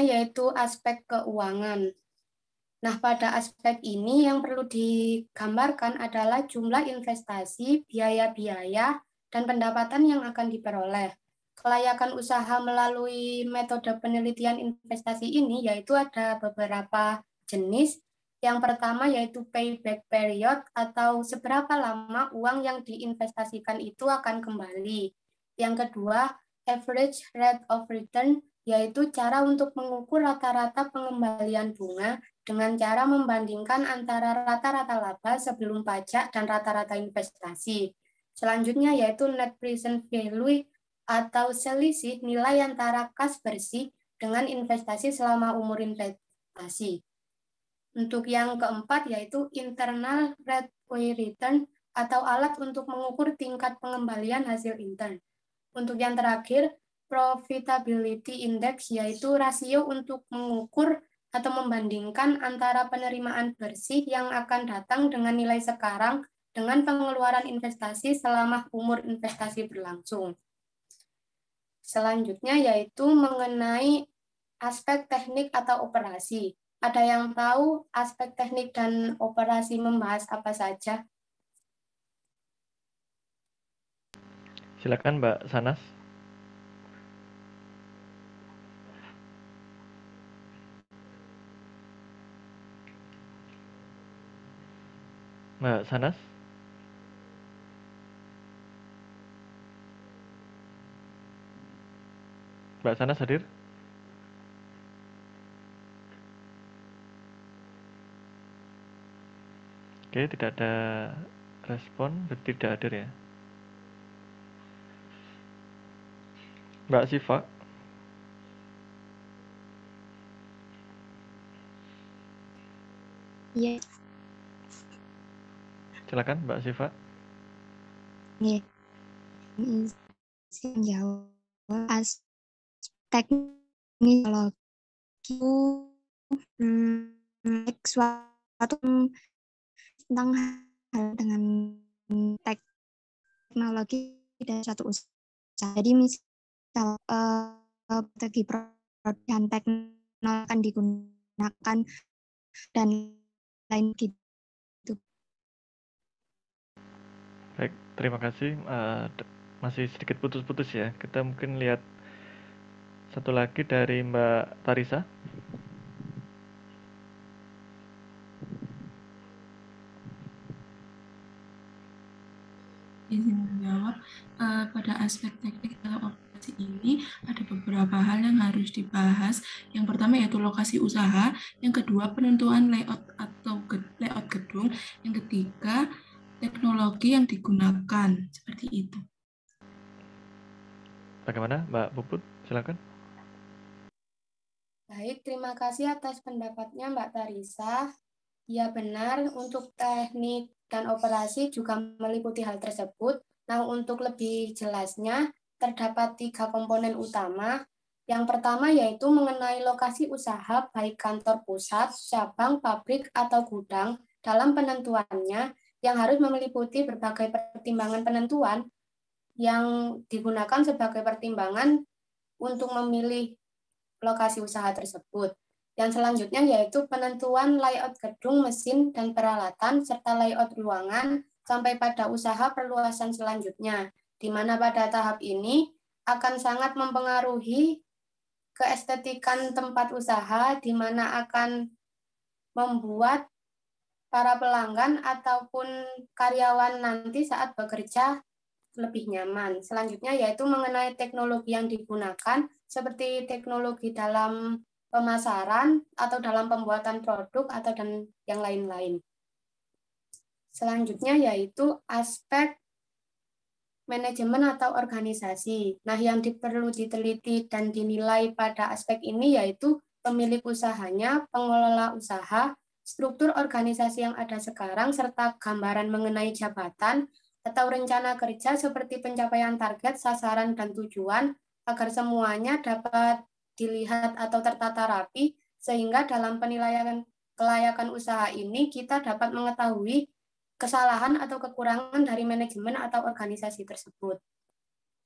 yaitu aspek keuangan. Nah, pada aspek ini yang perlu digambarkan adalah jumlah investasi, biaya-biaya, dan pendapatan yang akan diperoleh. Kelayakan usaha melalui metode penelitian investasi ini yaitu ada beberapa jenis. Yang pertama yaitu payback period atau seberapa lama uang yang diinvestasikan itu akan kembali. Yang kedua, average rate of return, yaitu cara untuk mengukur rata-rata pengembalian bunga dengan cara membandingkan antara rata-rata laba sebelum pajak dan rata-rata investasi. Selanjutnya yaitu net present value atau selisih nilai antara kas bersih dengan investasi selama umur investasi. Untuk yang keempat yaitu internal rate of return atau alat untuk mengukur tingkat pengembalian hasil intern. Untuk yang terakhir, profitability index yaitu rasio untuk mengukur atau membandingkan antara penerimaan bersih yang akan datang dengan nilai sekarang dengan pengeluaran investasi selama umur investasi berlangsung. Selanjutnya yaitu mengenai aspek teknik atau operasi. Ada yang tahu aspek teknik dan operasi membahas apa saja? Silakan Mbak Sanas. Mbak Sanas? Mbak Sanas hadir? Oke, tidak ada respon, berarti tidak hadir ya. Mbak Siva? Iya. Silakan Mbak Siva. Iya. Saya jawab aspek teknologi suatu tentang hal dengan teknologi dan suatu usaha. Jadi misal strategi produk teknologi akan digunakan dan lain gitu. Baik, terima kasih. Masih sedikit putus-putus ya. Kita mungkin lihat satu lagi dari Mbak Tarisa. Izin menjawab, pada aspek teknik atau operasi ini ada beberapa hal yang harus dibahas. Yang pertama yaitu lokasi usaha, yang kedua penentuan layout atau layout gedung, yang ketiga teknologi yang digunakan, seperti itu. Bagaimana Mbak Puput? Silakan. Baik, terima kasih atas pendapatnya Mbak Tarisa. Ya benar, untuk teknik dan operasi juga meliputi hal tersebut. Nah, untuk lebih jelasnya, terdapat 3 komponen utama. Yang pertama yaitu mengenai lokasi usaha, baik kantor pusat, cabang, pabrik, atau gudang, dalam penentuannya, yang harus meliputi berbagai pertimbangan penentuan yang digunakan sebagai pertimbangan untuk memilih lokasi usaha tersebut. Yang selanjutnya yaitu penentuan layout gedung, mesin, dan peralatan, serta layout ruangan, sampai pada usaha perluasan selanjutnya, di mana pada tahap ini akan sangat mempengaruhi keestetikan tempat usaha, di mana akan membuat para pelanggan ataupun karyawan nanti saat bekerja lebih nyaman. Selanjutnya yaitu mengenai teknologi yang digunakan, seperti teknologi dalam pemasaran atau dalam pembuatan produk atau dan yang lain-lain. Selanjutnya yaitu aspek manajemen atau organisasi. Nah, yang perlu diteliti dan dinilai pada aspek ini yaitu pemilik usahanya, pengelola usaha, struktur organisasi yang ada sekarang, serta gambaran mengenai jabatan, atau rencana kerja seperti pencapaian target, sasaran, dan tujuan agar semuanya dapat dilihat atau tertata rapi, sehingga dalam penilaian kelayakan usaha ini kita dapat mengetahui kesalahan atau kekurangan dari manajemen atau organisasi tersebut.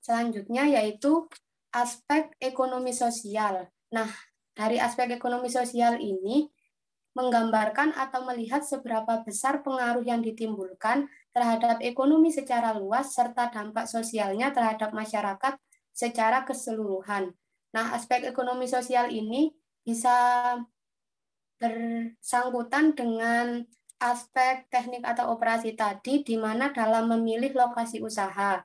Selanjutnya yaitu aspek ekonomi sosial. Nah, dari aspek ekonomi sosial ini menggambarkan atau melihat seberapa besar pengaruh yang ditimbulkan terhadap ekonomi secara luas serta dampak sosialnya terhadap masyarakat secara keseluruhan. Nah, aspek ekonomi sosial ini bisa bersangkutan dengan aspek teknik atau operasi tadi, di mana dalam memilih lokasi usaha.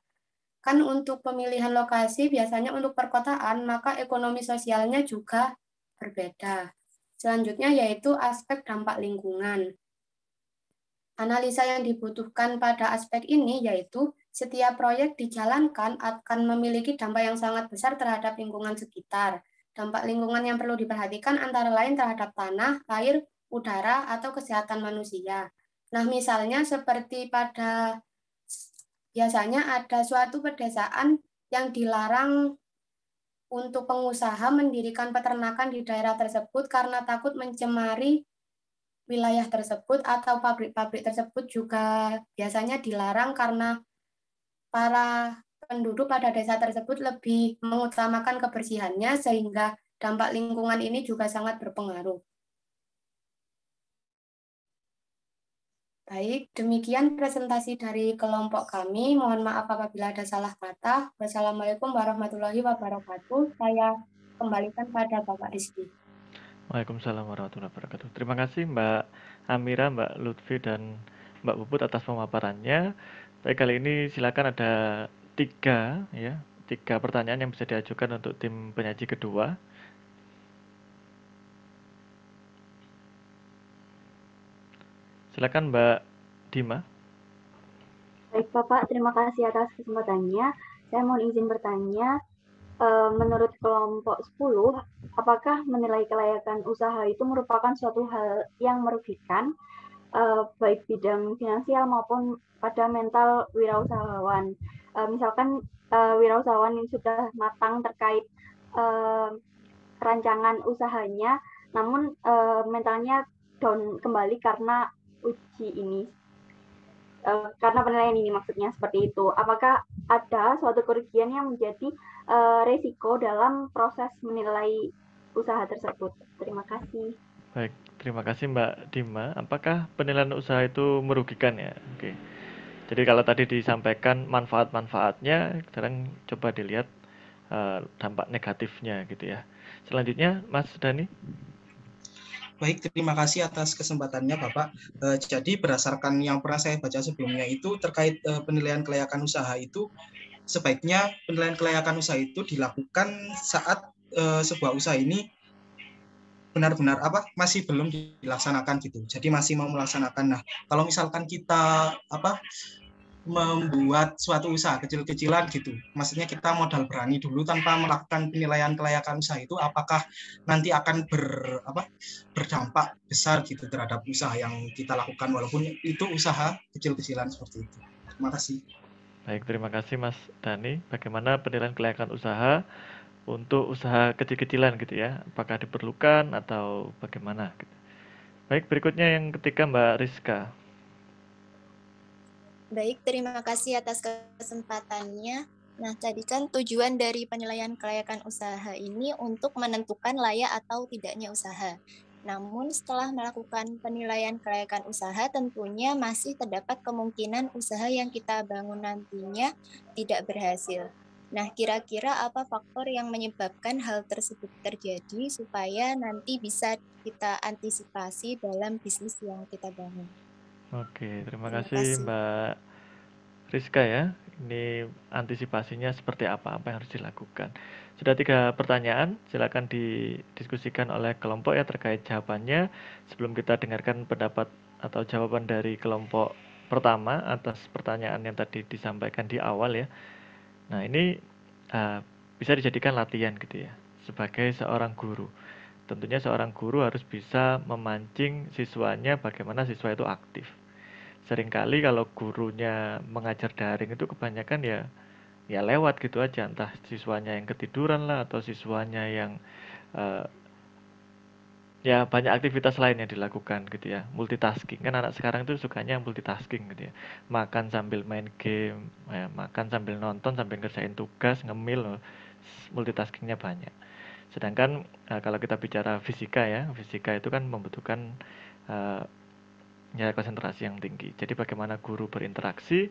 Kan untuk pemilihan lokasi biasanya untuk perkotaan, maka ekonomi sosialnya juga berbeda. Selanjutnya yaitu aspek dampak lingkungan. Analisa yang dibutuhkan pada aspek ini yaitu setiap proyek dijalankan akan memiliki dampak yang sangat besar terhadap lingkungan sekitar. Dampak lingkungan yang perlu diperhatikan antara lain terhadap tanah, air, udara, atau kesehatan manusia. Nah, misalnya seperti biasanya ada suatu pedesaan yang dilarang untuk pengusaha mendirikan peternakan di daerah tersebut karena takut mencemari wilayah tersebut, atau pabrik-pabrik tersebut juga biasanya dilarang karena para penduduk pada desa tersebut lebih mengutamakan kebersihannya, sehingga dampak lingkungan ini juga sangat berpengaruh. Baik, demikian presentasi dari kelompok kami. Mohon maaf apabila ada salah kata. Wassalamualaikum warahmatullahi wabarakatuh. Saya kembalikan pada Bapak Rizky. Waalaikumsalam warahmatullahi wabarakatuh. Terima kasih Mbak Amira, Mbak Lutfi, dan Mbak Puput atas pemaparannya. Baik, kali ini silakan ada tiga pertanyaan yang bisa diajukan untuk tim penyaji kedua. Silakan Mbak Dima. Baik Bapak, terima kasih atas kesempatannya. Saya mohon izin bertanya, menurut kelompok 10, apakah menilai kelayakan usaha itu merupakan suatu hal yang merugikan, baik bidang finansial maupun pada mental wirausahawan? Misalkan wirausahawan yang sudah matang terkait rancangan usahanya, namun mentalnya down kembali karena uji ini, karena penilaian ini, maksudnya seperti itu. Apakah ada suatu kerugian yang menjadi resiko dalam proses menilai usaha tersebut? Terima kasih. Baik, terima kasih Mbak Dima. Apakah penilaian usaha itu merugikan ya? Oke. Jadi kalau tadi disampaikan manfaat-manfaatnya, sekarang coba dilihat dampak negatifnya gitu ya. Selanjutnya Mas Dani. Baik, terima kasih atas kesempatannya Bapak. Jadi berdasarkan yang pernah saya baca sebelumnya itu terkait penilaian kelayakan usaha itu, sebaiknya penilaian kelayakan usaha itu dilakukan saat sebuah usaha ini benar-benar masih belum dilaksanakan gitu. Jadi masih mau melaksanakan. Nah, kalau misalkan kita membuat suatu usaha kecil-kecilan gitu, maksudnya kita modal berani dulu tanpa melakukan penilaian kelayakan usaha itu, apakah nanti akan berdampak besar gitu terhadap usaha yang kita lakukan walaupun itu usaha kecil-kecilan seperti itu. Terima kasih. Baik, terima kasih Mas Dani. Bagaimana penilaian kelayakan usaha untuk usaha kecil-kecilan gitu ya? Apakah diperlukan atau bagaimana? Gitu. Baik, berikutnya yang ketiga Mbak Rizka. Baik, terima kasih atas kesempatannya. Nah, tadi kan tujuan dari penilaian kelayakan usaha ini untuk menentukan layak atau tidaknya usaha. Namun setelah melakukan penilaian kelayakan usaha, tentunya masih terdapat kemungkinan usaha yang kita bangun nantinya tidak berhasil. Nah, kira-kira apa faktor yang menyebabkan hal tersebut terjadi supaya nanti bisa kita antisipasi dalam bisnis yang kita bangun? Oke, terima kasih Mbak Rizka ya. Ini antisipasinya seperti apa yang harus dilakukan. Sudah 3 pertanyaan, silakan didiskusikan oleh kelompok ya terkait jawabannya. Sebelum kita dengarkan pendapat atau jawaban dari kelompok pertama atas pertanyaan yang tadi disampaikan di awal ya. Nah, ini bisa dijadikan latihan gitu ya, sebagai seorang guru. Tentunya seorang guru harus bisa memancing siswanya bagaimana siswa itu aktif. Seringkali kalau gurunya mengajar daring itu kebanyakan ya lewat gitu aja, entah siswanya yang ketiduran lah atau siswanya yang eh, ya banyak aktivitas lain yang dilakukan gitu ya, multitasking. Kan anak sekarang tuh sukanya multitasking gitu ya. Makan sambil main game, makan sambil nonton, sambil ngerjain tugas, ngemil, multitaskingnya banyak. Sedangkan kalau kita bicara fisika ya, fisika itu kan membutuhkan eh, ya konsentrasi yang tinggi. Jadi bagaimana guru berinteraksi,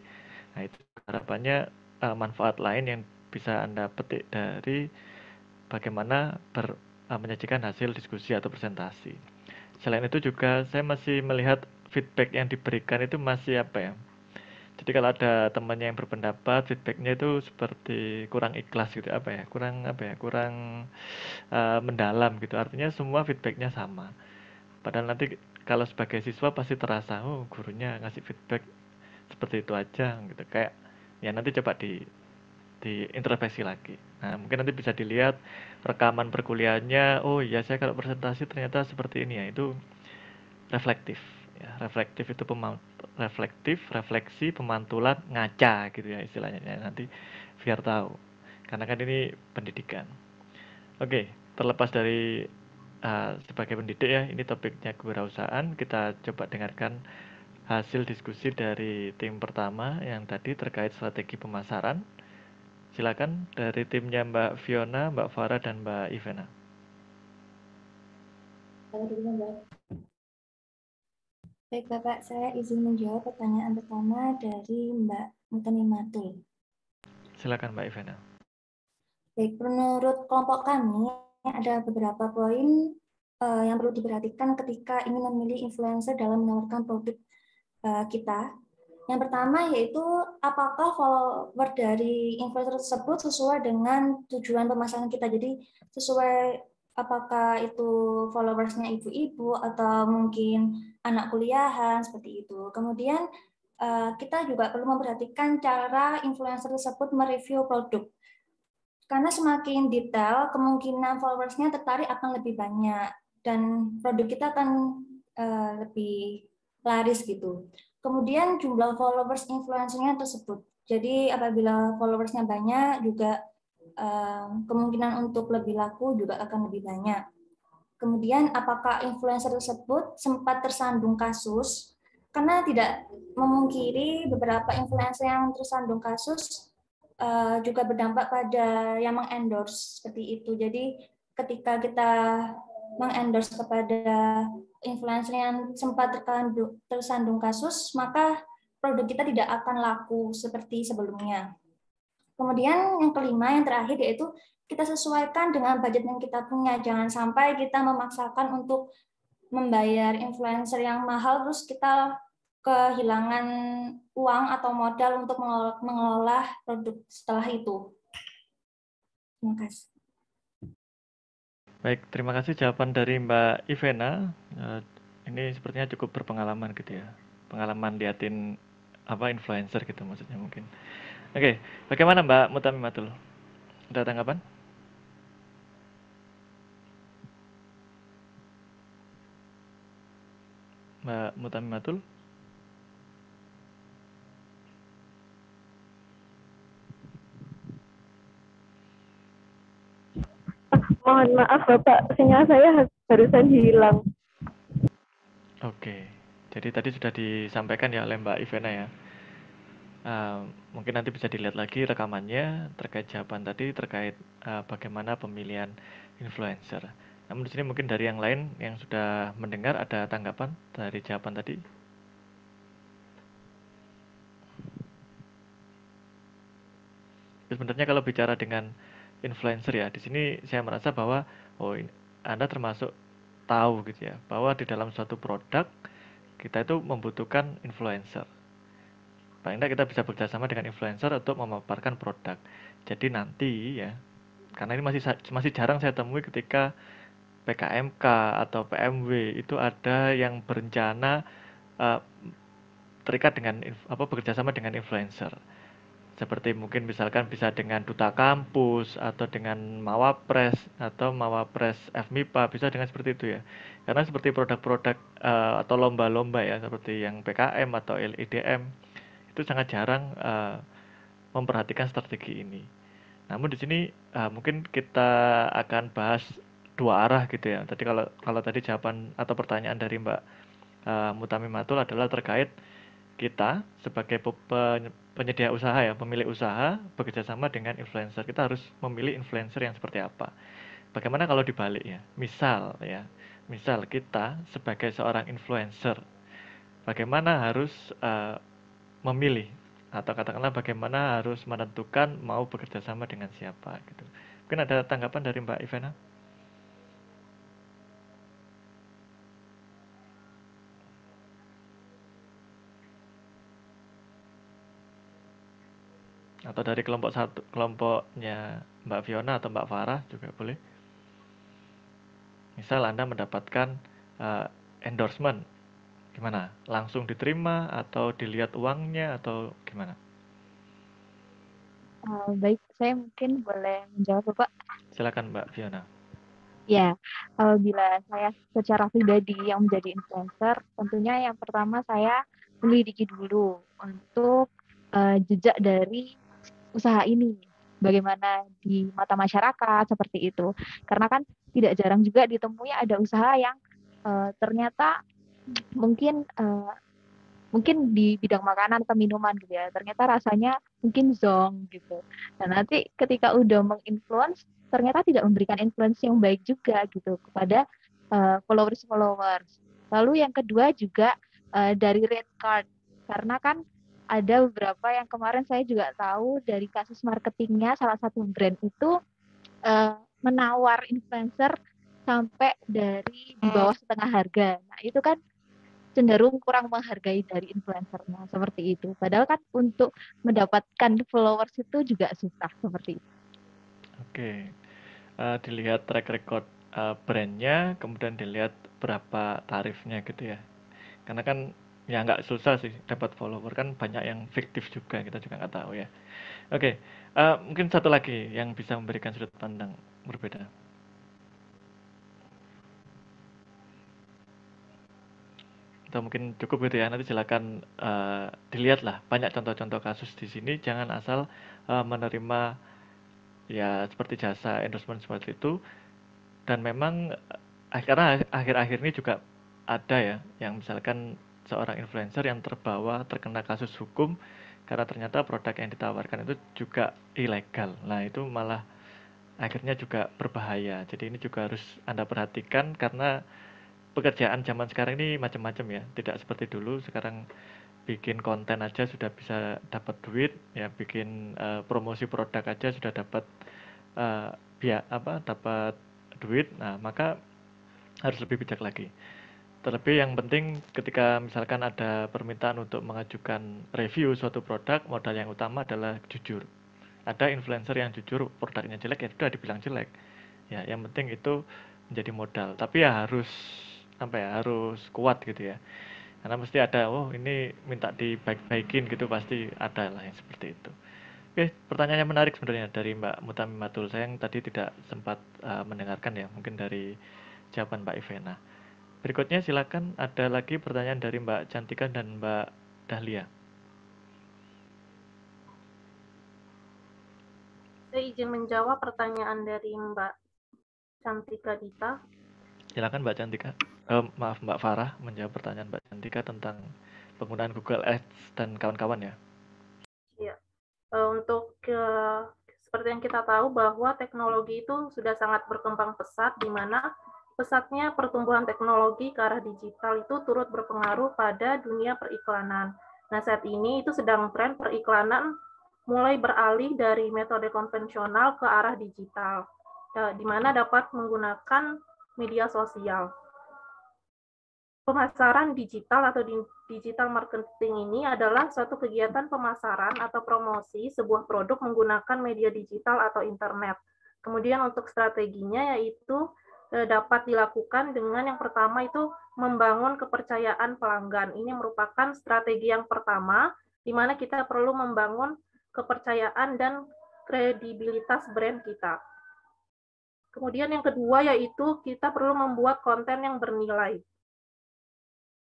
nah itu harapannya manfaat lain yang bisa Anda petik dari bagaimana menyajikan hasil diskusi atau presentasi. Selain itu juga saya masih melihat feedback yang diberikan itu masih apa ya. Jadi kalau ada temannya yang berpendapat feedbacknya itu seperti kurang ikhlas gitu kurang mendalam gitu. Artinya semua feedbacknya sama. Padahal nanti kalau sebagai siswa pasti terasa, oh gurunya ngasih feedback seperti itu aja gitu. Kayak ya nanti coba diintrospeksi lagi. Nah, mungkin nanti bisa dilihat rekaman perkuliahannya, oh iya saya kalau presentasi ternyata seperti ini ya, itu reflektif. Ya, reflektif itu refleksi, pemantulan, ngaca gitu ya istilahnya. Ya, nanti biar tahu. Karena kan ini pendidikan. Oke, terlepas dari sebagai pendidik ya, ini topiknya kewirausahaan. Kita coba dengarkan hasil diskusi dari tim pertama yang tadi terkait strategi pemasaran. Silakan dari timnya Mbak Fiona, Mbak Farah, dan Mbak Ivena. Baik Bapak, saya izin menjawab pertanyaan pertama dari Mbak Mutanimatul. Silakan Mbak Ivena. Baik, menurut kelompok kami ada beberapa poin yang perlu diperhatikan ketika ingin memilih influencer dalam menawarkan produk kita. Yang pertama yaitu apakah follower dari influencer tersebut sesuai dengan tujuan pemasaran kita. Jadi sesuai apakah itu followersnya ibu-ibu atau mungkin anak kuliahan seperti itu. Kemudian kita juga perlu memperhatikan cara influencer tersebut mereview produk. Karena semakin detail, kemungkinan followersnya tertarik akan lebih banyak dan produk kita akan lebih laris gitu. Kemudian jumlah followers influencernya tersebut. Jadi apabila followersnya banyak, juga kemungkinan untuk lebih laku juga akan lebih banyak. Kemudian apakah influencer tersebut sempat tersandung kasus? Karena tidak memungkiri beberapa influencer yang tersandung kasus juga berdampak pada yang mengendorse seperti itu. Jadi ketika kita mengendorse kepada influencer yang sempat tersandung kasus, maka produk kita tidak akan laku seperti sebelumnya. Kemudian yang kelima, yang terakhir yaitu kita sesuaikan dengan budget yang kita punya. Jangan sampai kita memaksakan untuk membayar influencer yang mahal terus kita kehilangan uang atau modal untuk mengelola produk setelah itu. Terima kasih. Baik, terima kasih jawaban dari Mbak Ivena. Ini sepertinya cukup berpengalaman gitu ya. Pengalaman liatin influencer gitu maksudnya mungkin. Oke, bagaimana Mbak Mutamimatul? Ada tanggapan? Mbak Mutamimatul? Mohon maaf Bapak, sinyal saya barusan hilang. Oke, jadi tadi sudah disampaikan ya oleh Mbak Ivena ya. Mungkin nanti bisa dilihat lagi rekamannya terkait jawaban tadi, terkait bagaimana pemilihan influencer. Namun di sini mungkin dari yang lain yang sudah mendengar ada tanggapan dari jawaban tadi. Sebenarnya kalau bicara dengan influencer ya, di sini saya merasa bahwa Anda termasuk tahu gitu ya, bahwa di dalam suatu produk kita itu membutuhkan influencer. Paling tidak kita bisa bekerjasama dengan influencer untuk memaparkan produk. Jadi nanti ya, karena ini masih jarang saya temui ketika PKMK atau PMW itu ada yang berencana terikat dengan bekerjasama dengan influencer. Seperti mungkin misalkan bisa dengan duta kampus atau dengan Mawapres atau Mawapres FMIPA, bisa dengan seperti itu ya. Karena seperti produk-produk atau lomba-lomba ya, seperti yang PKM atau LIDM, itu sangat jarang memperhatikan strategi ini. Namun di sini mungkin kita akan bahas dua arah gitu ya. Tadi kalau tadi jawaban atau pertanyaan dari Mbak Mutamimatul adalah terkait kita sebagai penyedia usaha ya, pemilik usaha bekerja sama dengan influencer. Kita harus memilih influencer yang seperti apa. Bagaimana kalau dibalik ya? Misal kita sebagai seorang influencer, bagaimana harus memilih atau katakanlah bagaimana harus menentukan mau bekerja sama dengan siapa gitu. Mungkin ada tanggapan dari Mbak Ivana? Atau dari kelompoknya Mbak Fiona atau Mbak Farah juga boleh. Misal Anda mendapatkan endorsement, gimana? Langsung diterima atau dilihat uangnya atau gimana? Baik, saya mungkin boleh menjawab, Bapak. Silakan Mbak Fiona. Ya, bila saya secara pribadi yang menjadi influencer, tentunya yang pertama saya menyelidiki dulu untuk jejak dari usaha ini, bagaimana di mata masyarakat seperti itu. Karena kan tidak jarang juga ditemui ada usaha yang ternyata mungkin di bidang makanan atau minuman gitu ya, ternyata rasanya mungkin zonk gitu. Dan nanti ketika udah menginfluence, ternyata tidak memberikan influence yang baik juga gitu kepada followers. Lalu yang kedua juga dari red card, karena kan ada beberapa yang kemarin saya juga tahu dari kasus marketingnya, salah satu brand itu menawar influencer sampai dari di bawah setengah harga. Nah itu kan cenderung kurang menghargai dari influencernya seperti itu. Padahal kan untuk mendapatkan followers itu juga susah seperti itu. Oke, dilihat track record brandnya, kemudian dilihat berapa tarifnya gitu ya. Karena kan ya nggak susah sih dapat follower, kan banyak yang fiktif juga, kita juga nggak tahu ya. Oke, mungkin satu lagi yang bisa memberikan sudut pandang berbeda. Atau mungkin cukup gitu ya, nanti silakan dilihatlah banyak contoh-contoh kasus di sini, jangan asal menerima ya seperti jasa endorsement seperti itu. Dan memang karena akhir-akhir ini juga ada ya yang misalkan seorang influencer yang terkena kasus hukum karena ternyata produk yang ditawarkan itu juga ilegal. Nah itu malah akhirnya juga berbahaya. Jadi ini juga harus Anda perhatikan karena pekerjaan zaman sekarang ini macam-macam ya, tidak seperti dulu. Sekarang bikin konten aja sudah bisa dapat duit ya, bikin promosi produk aja sudah dapat dapat duit. Nah maka harus lebih bijak lagi. Terlebih yang penting ketika misalkan ada permintaan untuk mengajukan review suatu produk, modal yang utama adalah jujur. Ada influencer yang jujur produknya jelek, ya sudah dibilang jelek ya, yang penting itu menjadi modal. Tapi ya harus harus kuat gitu ya, karena mesti ada ini minta dibaik-baikin gitu, pasti ada lah yang seperti itu. Oke, pertanyaannya menarik sebenarnya dari Mbak Mutamimatul. Saya yang tadi tidak sempat mendengarkan ya, mungkin dari jawaban Mbak Ivana. Berikutnya silakan, ada lagi pertanyaan dari Mbak Cantika dan Mbak Dahlia. Saya izin menjawab pertanyaan dari Mbak Cantika Dita. Silakan Mbak Cantika. Maaf Mbak Farah menjawab pertanyaan Mbak Cantika tentang penggunaan Google Ads dan kawan-kawan ya. Iya. Untuk seperti yang kita tahu bahwa teknologi itu sudah sangat berkembang pesat, di mana pesatnya pertumbuhan teknologi ke arah digital itu turut berpengaruh pada dunia periklanan. Nah, saat ini itu sedang tren periklanan mulai beralih dari metode konvensional ke arah digital, di mana dapat menggunakan media sosial. Pemasaran digital atau digital marketing ini adalah suatu kegiatan pemasaran atau promosi sebuah produk menggunakan media digital atau internet. Kemudian untuk strateginya yaitu dapat dilakukan dengan yang pertama itu membangun kepercayaan pelanggan. Ini merupakan strategi yang pertama, di mana kita perlu membangun kepercayaan, dan kredibilitas brand kita. Kemudian yang kedua yaitu kita perlu membuat konten yang bernilai.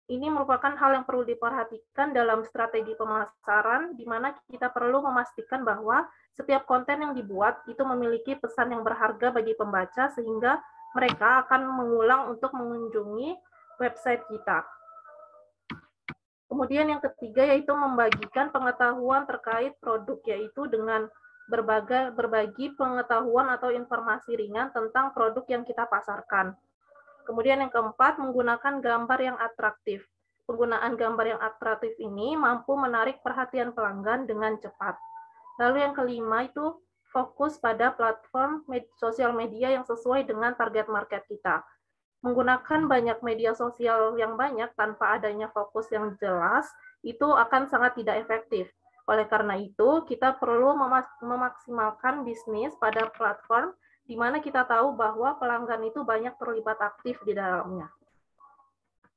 Ini merupakan hal yang perlu diperhatikan dalam strategi pemasaran, di mana kita perlu memastikan bahwa setiap konten yang dibuat itu memiliki pesan yang berharga bagi pembaca, sehingga mereka akan mengulang untuk mengunjungi website kita. Kemudian yang ketiga yaitu membagikan pengetahuan terkait produk, yaitu dengan berbagi pengetahuan atau informasi ringan tentang produk yang kita pasarkan. Kemudian yang keempat, menggunakan gambar yang atraktif. Penggunaan gambar yang atraktif ini mampu menarik perhatian pelanggan dengan cepat. Lalu yang kelima itu fokus pada platform sosial media yang sesuai dengan target market kita. Menggunakan banyak media sosial yang banyak tanpa adanya fokus yang jelas, itu akan sangat tidak efektif. Oleh karena itu, kita perlu memaksimalkan bisnis pada platform di mana kita tahu bahwa pelanggan itu banyak terlibat aktif di dalamnya.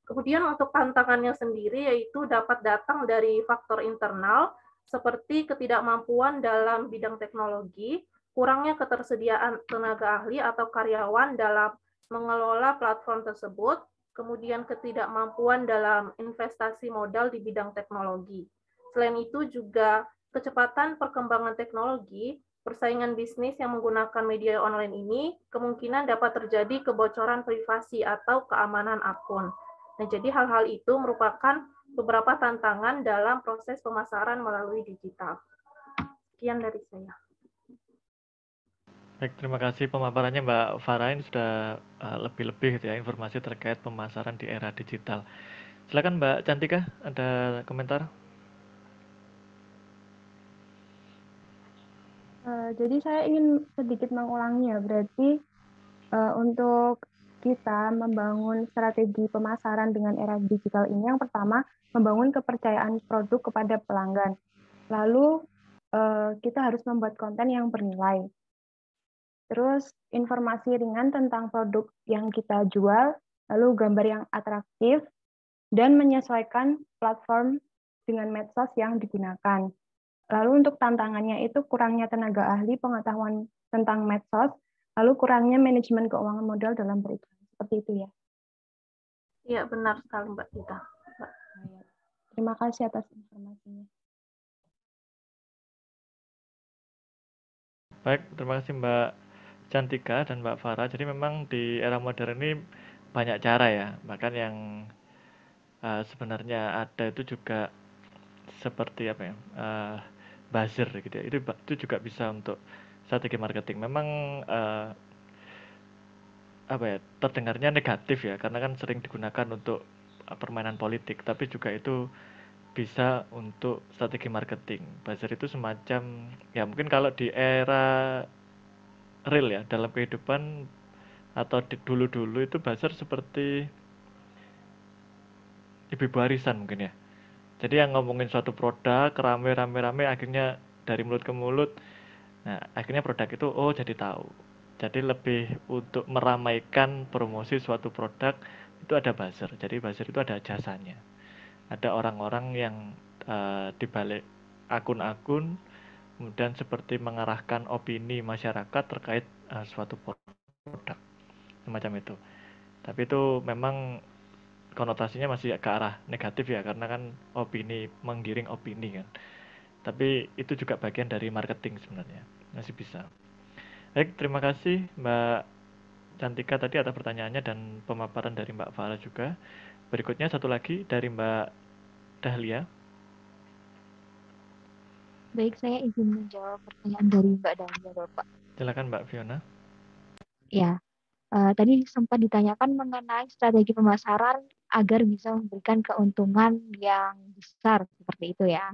Kemudian untuk tantangannya sendiri yaitu dapat datang dari faktor internal seperti ketidakmampuan dalam bidang teknologi, kurangnya ketersediaan tenaga ahli atau karyawan dalam mengelola platform tersebut, kemudian ketidakmampuan dalam investasi modal di bidang teknologi. Selain itu juga kecepatan perkembangan teknologi, persaingan bisnis yang menggunakan media online ini kemungkinan dapat terjadi kebocoran privasi atau keamanan akun. Nah, jadi hal-hal itu merupakan beberapa tantangan dalam proses pemasaran melalui digital. Sekian dari saya. Baik, terima kasih pemaparannya Mbak Farah. Ini sudah lebih-lebih gitu ya informasi terkait pemasaran di era digital. Silakan Mbak Cantika, ada komentar? Jadi saya ingin sedikit mengulangi ya, berarti untuk kita membangun strategi pemasaran dengan era digital ini, yang pertama membangun kepercayaan produk kepada pelanggan. Lalu kita harus membuat konten yang bernilai. Terus informasi ringan tentang produk yang kita jual, lalu gambar yang atraktif, dan menyesuaikan platform dengan medsos yang digunakan. Lalu untuk tantangannya itu kurangnya tenaga ahli, pengetahuan tentang medsos, lalu kurangnya manajemen keuangan modal dalam beriklan. Seperti itu ya. Iya, benar sekali Mbak Tita. Terima kasih atas informasinya. Baik, terima kasih Mbak Cantika dan Mbak Farah. Jadi memang di era modern ini banyak cara ya. Bahkan yang sebenarnya ada itu juga seperti apa ya, buzzer gitu ya. Itu juga bisa untuk strategi marketing. Memang apa ya, terdengarnya negatif ya, karena kan sering digunakan untuk permainan politik, tapi juga itu bisa untuk strategi marketing. Buzzer itu semacam ya, mungkin kalau di era real ya, dalam kehidupan atau dulu-dulu itu buzzer seperti ibu warisan mungkin ya. Jadi yang ngomongin suatu produk rame-rame akhirnya dari mulut ke mulut. Nah, akhirnya produk itu jadi tahu. Jadi lebih untuk meramaikan promosi suatu produk itu ada buzzer. Jadi buzzer itu ada jasanya. Ada orang-orang yang di balik akun-akun kemudian seperti mengarahkan opini masyarakat terkait suatu produk. Semacam itu. Tapi itu memang konotasinya masih ke arah negatif ya, karena kan opini, menggiring opini kan. Tapi itu juga bagian dari marketing sebenarnya, masih bisa. Baik, terima kasih Mbak Cantika tadi atas pertanyaannya dan pemaparan dari Mbak Farah juga. Berikutnya satu lagi dari Mbak Dahlia. Baik, saya izin menjawab pertanyaan dari Mbak Dahlia, Bapak. Silakan Mbak Fiona. Ya, tadi sempat ditanyakan mengenai strategi pemasaran agar bisa memberikan keuntungan yang besar seperti itu ya.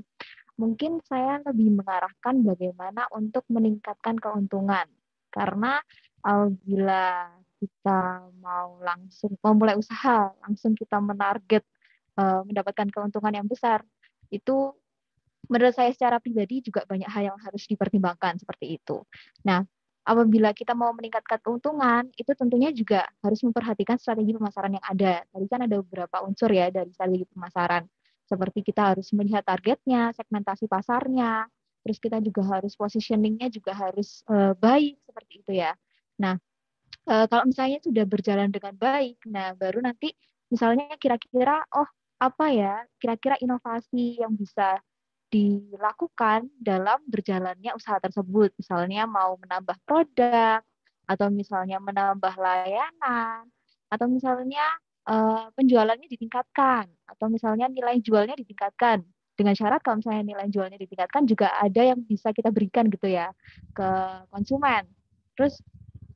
Mungkin saya lebih mengarahkan bagaimana untuk meningkatkan keuntungan. Karena bila kita mau mulai usaha, langsung kita menarget mendapatkan keuntungan yang besar, itu menurut saya secara pribadi juga banyak hal yang harus dipertimbangkan seperti itu. Nah, apabila kita mau meningkatkan keuntungan, itu tentunya juga harus memperhatikan strategi pemasaran yang ada. Tadi kan ada beberapa unsur ya dari strategi pemasaran. Seperti kita harus melihat targetnya, segmentasi pasarnya, terus kita juga harus positioning-nya juga harus baik seperti itu ya. Nah, kalau misalnya sudah berjalan dengan baik, nah baru nanti misalnya kira-kira apa ya kira-kira inovasi yang bisa dilakukan dalam berjalannya usaha tersebut. Misalnya mau menambah produk, atau misalnya menambah layanan, atau misalnya penjualannya ditingkatkan, atau misalnya nilai jualnya ditingkatkan. Dengan syarat kalau misalnya nilai jualnya ditingkatkan juga ada yang bisa kita berikan gitu ya ke konsumen. Terus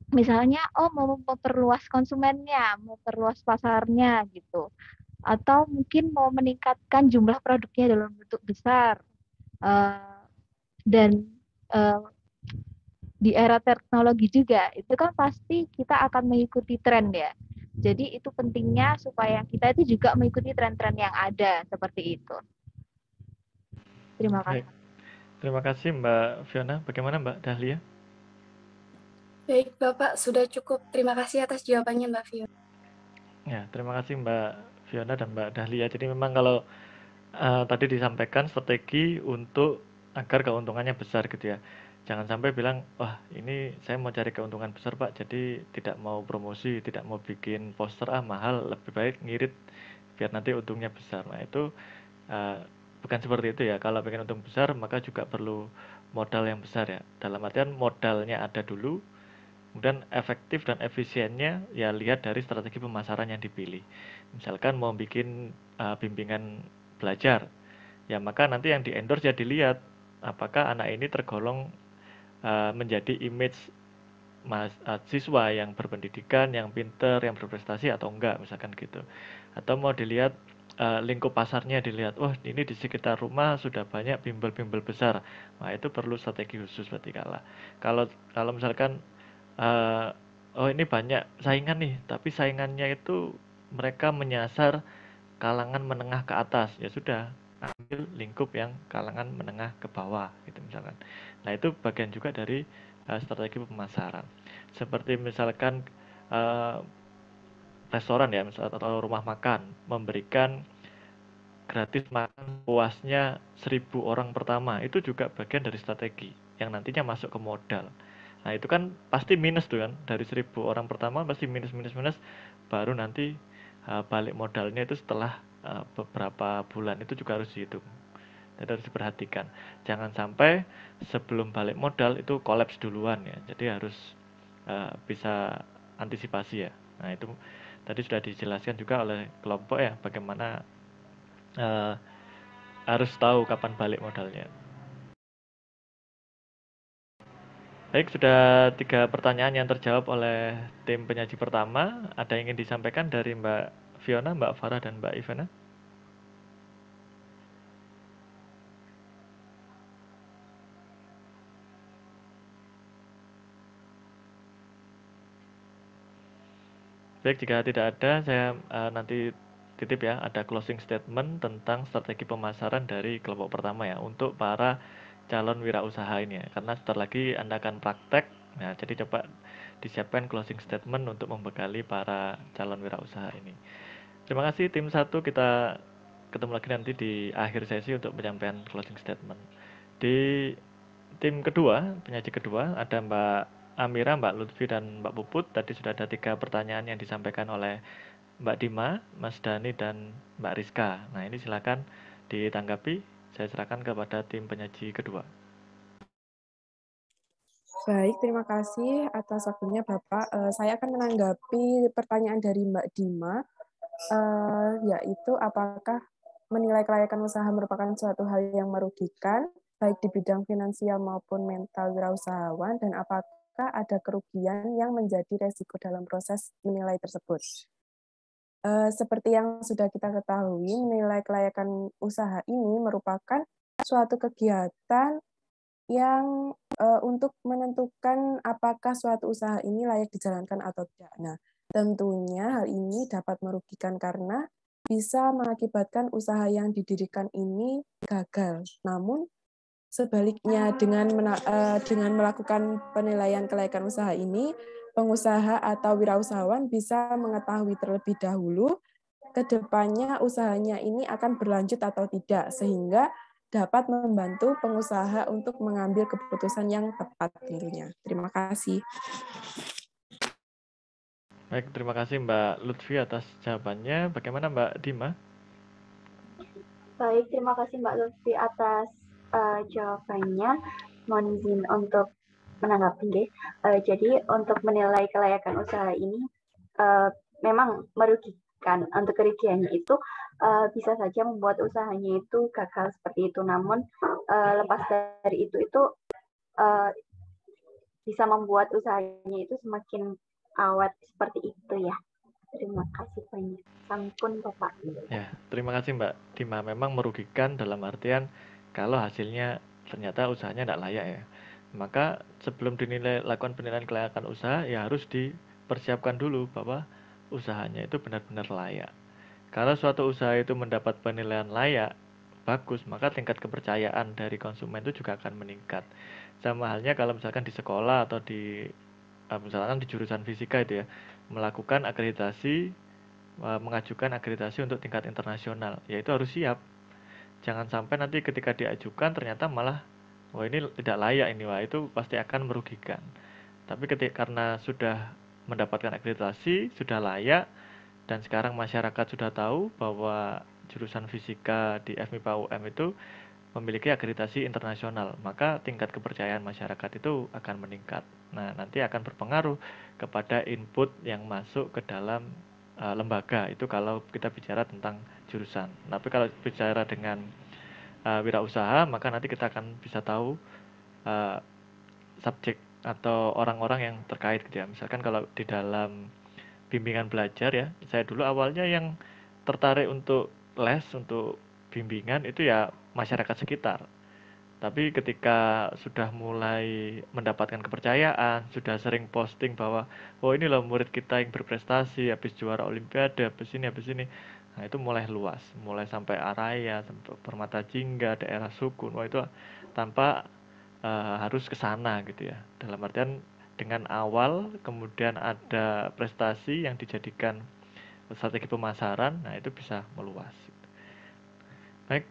misalnya mau memperluas konsumennya, memperluas pasarnya gitu. Atau mungkin mau meningkatkan jumlah produknya dalam bentuk besar. Dan di era teknologi juga, itu kan pasti kita akan mengikuti tren ya. Jadi itu pentingnya supaya kita itu juga mengikuti tren-tren yang ada, seperti itu. Terima kasih. Baik. Terima kasih Mbak Fiona. Bagaimana Mbak Dahlia? Baik, Bapak, sudah cukup. Terima kasih atas jawabannya, Mbak Fiona. Ya, terima kasih Mbak Fiona dan Mbak Dahlia. Jadi memang kalau tadi disampaikan strategi untuk agar keuntungannya besar gitu ya. Jangan sampai bilang, wah ini saya mau cari keuntungan besar Pak, jadi tidak mau promosi, tidak mau bikin poster, mahal, lebih baik ngirit biar nanti untungnya besar. Nah itu bukan seperti itu ya. Kalau pengen untung besar, maka juga perlu modal yang besar ya. Dalam artian modalnya ada dulu, kemudian efektif dan efisiennya ya lihat dari strategi pemasaran yang dipilih. Misalkan mau bikin bimbingan belajar, ya maka nanti yang di-endorse ya dilihat apakah anak ini tergolong menjadi image siswa yang berpendidikan, yang pinter, yang berprestasi atau enggak, misalkan gitu. Atau mau dilihat lingkup pasarnya, dilihat, wah ini di sekitar rumah sudah banyak bimbel-bimbel besar. Nah itu perlu strategi khusus berarti kalau misalkan oh ini banyak saingan nih, tapi saingannya itu mereka menyasar kalangan menengah ke atas, ya sudah ambil lingkup yang kalangan menengah ke bawah gitu misalkan. Nah itu bagian juga dari strategi pemasaran. Seperti misalkan restoran ya, misalkan atau rumah makan memberikan gratis makan puasnya 1.000 orang pertama, itu juga bagian dari strategi yang nantinya masuk ke modal. Nah itu kan pasti minus tuh kan, dari 1.000 orang pertama pasti minus, baru nanti balik modalnya itu setelah beberapa bulan, itu juga harus dihitung. Jadi harus diperhatikan, jangan sampai sebelum balik modal itu kolaps duluan ya, jadi harus bisa antisipasi ya. Nah itu tadi sudah dijelaskan juga oleh kelompok ya, bagaimana harus tahu kapan balik modalnya. Baik, sudah 3 pertanyaan yang terjawab oleh tim penyaji pertama. Ada yang ingin disampaikan dari Mbak Fiona, Mbak Farah, dan Mbak Ivana? Baik, jika tidak ada, saya nanti titip ya, ada closing statement tentang strategi pemasaran dari kelompok pertama ya, untuk para calon wirausaha ini ya, karena sebentar lagi Anda akan praktek. Nah, jadi coba disiapkan closing statement untuk membekali para calon wirausaha ini. Terima kasih tim 1, kita ketemu lagi nanti di akhir sesi untuk penyampaian closing statement. Di tim kedua, penyaji kedua, ada Mbak Amira, Mbak Lutfi, dan Mbak Puput. Tadi sudah ada 3 pertanyaan yang disampaikan oleh Mbak Dima, Mas Dani, dan Mbak Rizka. Nah ini silakan ditanggapi. Saya serahkan kepada tim penyaji kedua. Baik, terima kasih atas waktunya Bapak. Saya akan menanggapi pertanyaan dari Mbak Dima, yaitu apakah menilai kelayakan usaha merupakan suatu hal yang merugikan, baik di bidang finansial maupun mental wirausahawan, dan apakah ada kerugian yang menjadi resiko dalam proses menilai tersebut. Seperti yang sudah kita ketahui, menilai kelayakan usaha ini merupakan suatu kegiatan yang untuk menentukan apakah suatu usaha ini layak dijalankan atau tidak. Nah, tentunya hal ini dapat merugikan karena bisa mengakibatkan usaha yang didirikan ini gagal. Namun, sebaliknya dengan melakukan penilaian kelayakan usaha ini, pengusaha atau wirausahawan bisa mengetahui terlebih dahulu ke depannya usahanya ini akan berlanjut atau tidak, sehingga dapat membantu pengusaha untuk mengambil keputusan yang tepat tentunya. Terima kasih. Baik, terima kasih Mbak Lutfi atas jawabannya. Bagaimana Mbak Dima? Baik, terima kasih Mbak Lutfi atas jawabannya. Mohon izin untuk menanggapi deh. Jadi untuk menilai kelayakan usaha ini memang merugikan. Untuk kerugiannya itu bisa saja membuat usahanya itu gagal seperti itu. Namun lepas dari itu bisa membuat usahanya itu semakin awet seperti itu ya. Terima kasih banyak. Sampun Bapak. Ya, terima kasih Mbak Dima. Memang merugikan dalam artian kalau hasilnya ternyata usahanya tidak layak ya. Maka sebelum lakukan penilaian kelayakan usaha, ya harus dipersiapkan dulu bahwa usahanya itu benar-benar layak. Kalau suatu usaha itu mendapat penilaian layak, bagus, maka tingkat kepercayaan dari konsumen itu juga akan meningkat. Sama halnya kalau misalkan di sekolah atau misalkan di jurusan fisika itu ya, melakukan akreditasi, mengajukan akreditasi untuk tingkat internasional, yaitu harus siap. Jangan sampai nanti ketika diajukan ternyata malah wah ini tidak layak ini, wah itu pasti akan merugikan. Tapi karena sudah mendapatkan akreditasi, sudah layak, dan sekarang masyarakat sudah tahu bahwa jurusan fisika di FMIPA UM itu memiliki akreditasi internasional, maka tingkat kepercayaan masyarakat itu akan meningkat. Nah, nanti akan berpengaruh kepada input yang masuk ke dalam lembaga, itu kalau kita bicara tentang jurusan. Tapi kalau bicara dengan wirausaha, maka nanti kita akan bisa tahu subjek atau orang-orang yang terkait gitu ya. Misalkan kalau di dalam bimbingan belajar ya, saya dulu awalnya yang tertarik untuk les, untuk bimbingan itu ya masyarakat sekitar. Tapi ketika sudah mulai mendapatkan kepercayaan, sudah sering posting bahwa oh ini loh murid kita yang berprestasi, habis juara olimpiade, habis ini. Nah, itu mulai luas, mulai sampai Araya, sampai Permata Jingga, daerah Sukun. Wah, itu tanpa harus ke sana gitu ya. Dalam artian dengan awal kemudian ada prestasi yang dijadikan strategi pemasaran, nah itu bisa meluas. Baik,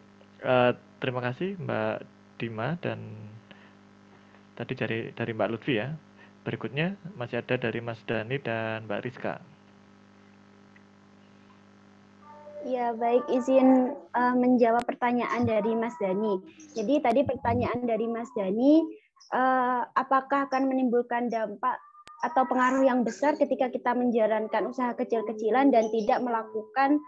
terima kasih Mbak Dima dan tadi dari Mbak Lutfi ya. Berikutnya masih ada dari Mas Dani dan Mbak Rizka. Ya, baik, izin menjawab pertanyaan dari Mas Dani. Jadi tadi pertanyaan dari Mas Dani, apakah akan menimbulkan dampak atau pengaruh yang besar ketika kita menjalankan usaha kecil-kecilan dan tidak melakukan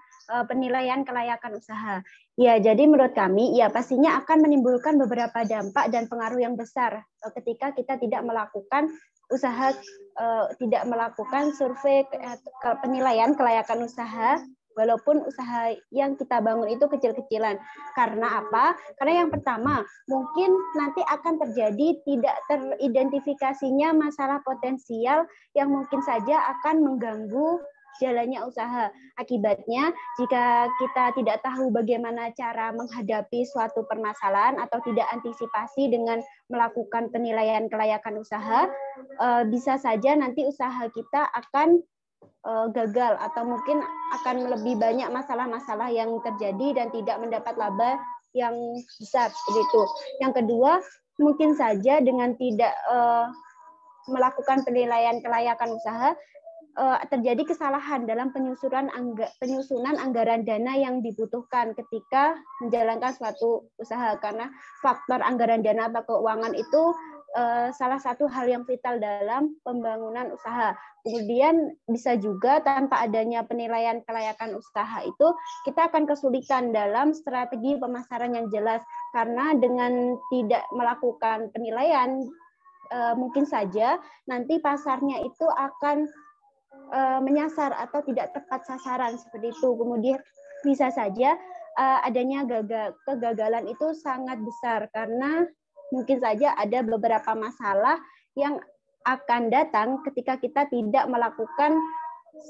penilaian kelayakan usaha? Ya, jadi menurut kami, ya pastinya akan menimbulkan beberapa dampak dan pengaruh yang besar ketika kita tidak melakukan usaha, tidak melakukan survei penilaian kelayakan usaha, walaupun usaha yang kita bangun itu kecil-kecilan. Karena apa? Karena yang pertama, mungkin nanti akan terjadi tidak teridentifikasinya masalah potensial yang mungkin saja akan mengganggu jalannya usaha. Akibatnya, jika kita tidak tahu bagaimana cara menghadapi suatu permasalahan atau tidak antisipasi dengan melakukan penilaian kelayakan usaha, bisa saja nanti usaha kita akan gagal atau mungkin akan lebih banyak masalah-masalah yang terjadi dan tidak mendapat laba yang besar begitu. Yang kedua, mungkin saja dengan tidak melakukan penilaian kelayakan usaha terjadi kesalahan dalam penyusunan anggaran dana yang dibutuhkan ketika menjalankan suatu usaha, karena faktor anggaran dana atau keuangan itu salah satu hal yang vital dalam pembangunan usaha. Kemudian bisa juga tanpa adanya penilaian kelayakan usaha itu kita akan kesulitan dalam strategi pemasaran yang jelas, karena dengan tidak melakukan penilaian mungkin saja nanti pasarnya itu akan menyasar atau tidak tepat sasaran seperti itu. Kemudian bisa saja adanya kegagalan itu sangat besar karena mungkin saja ada beberapa masalah yang akan datang ketika kita tidak melakukan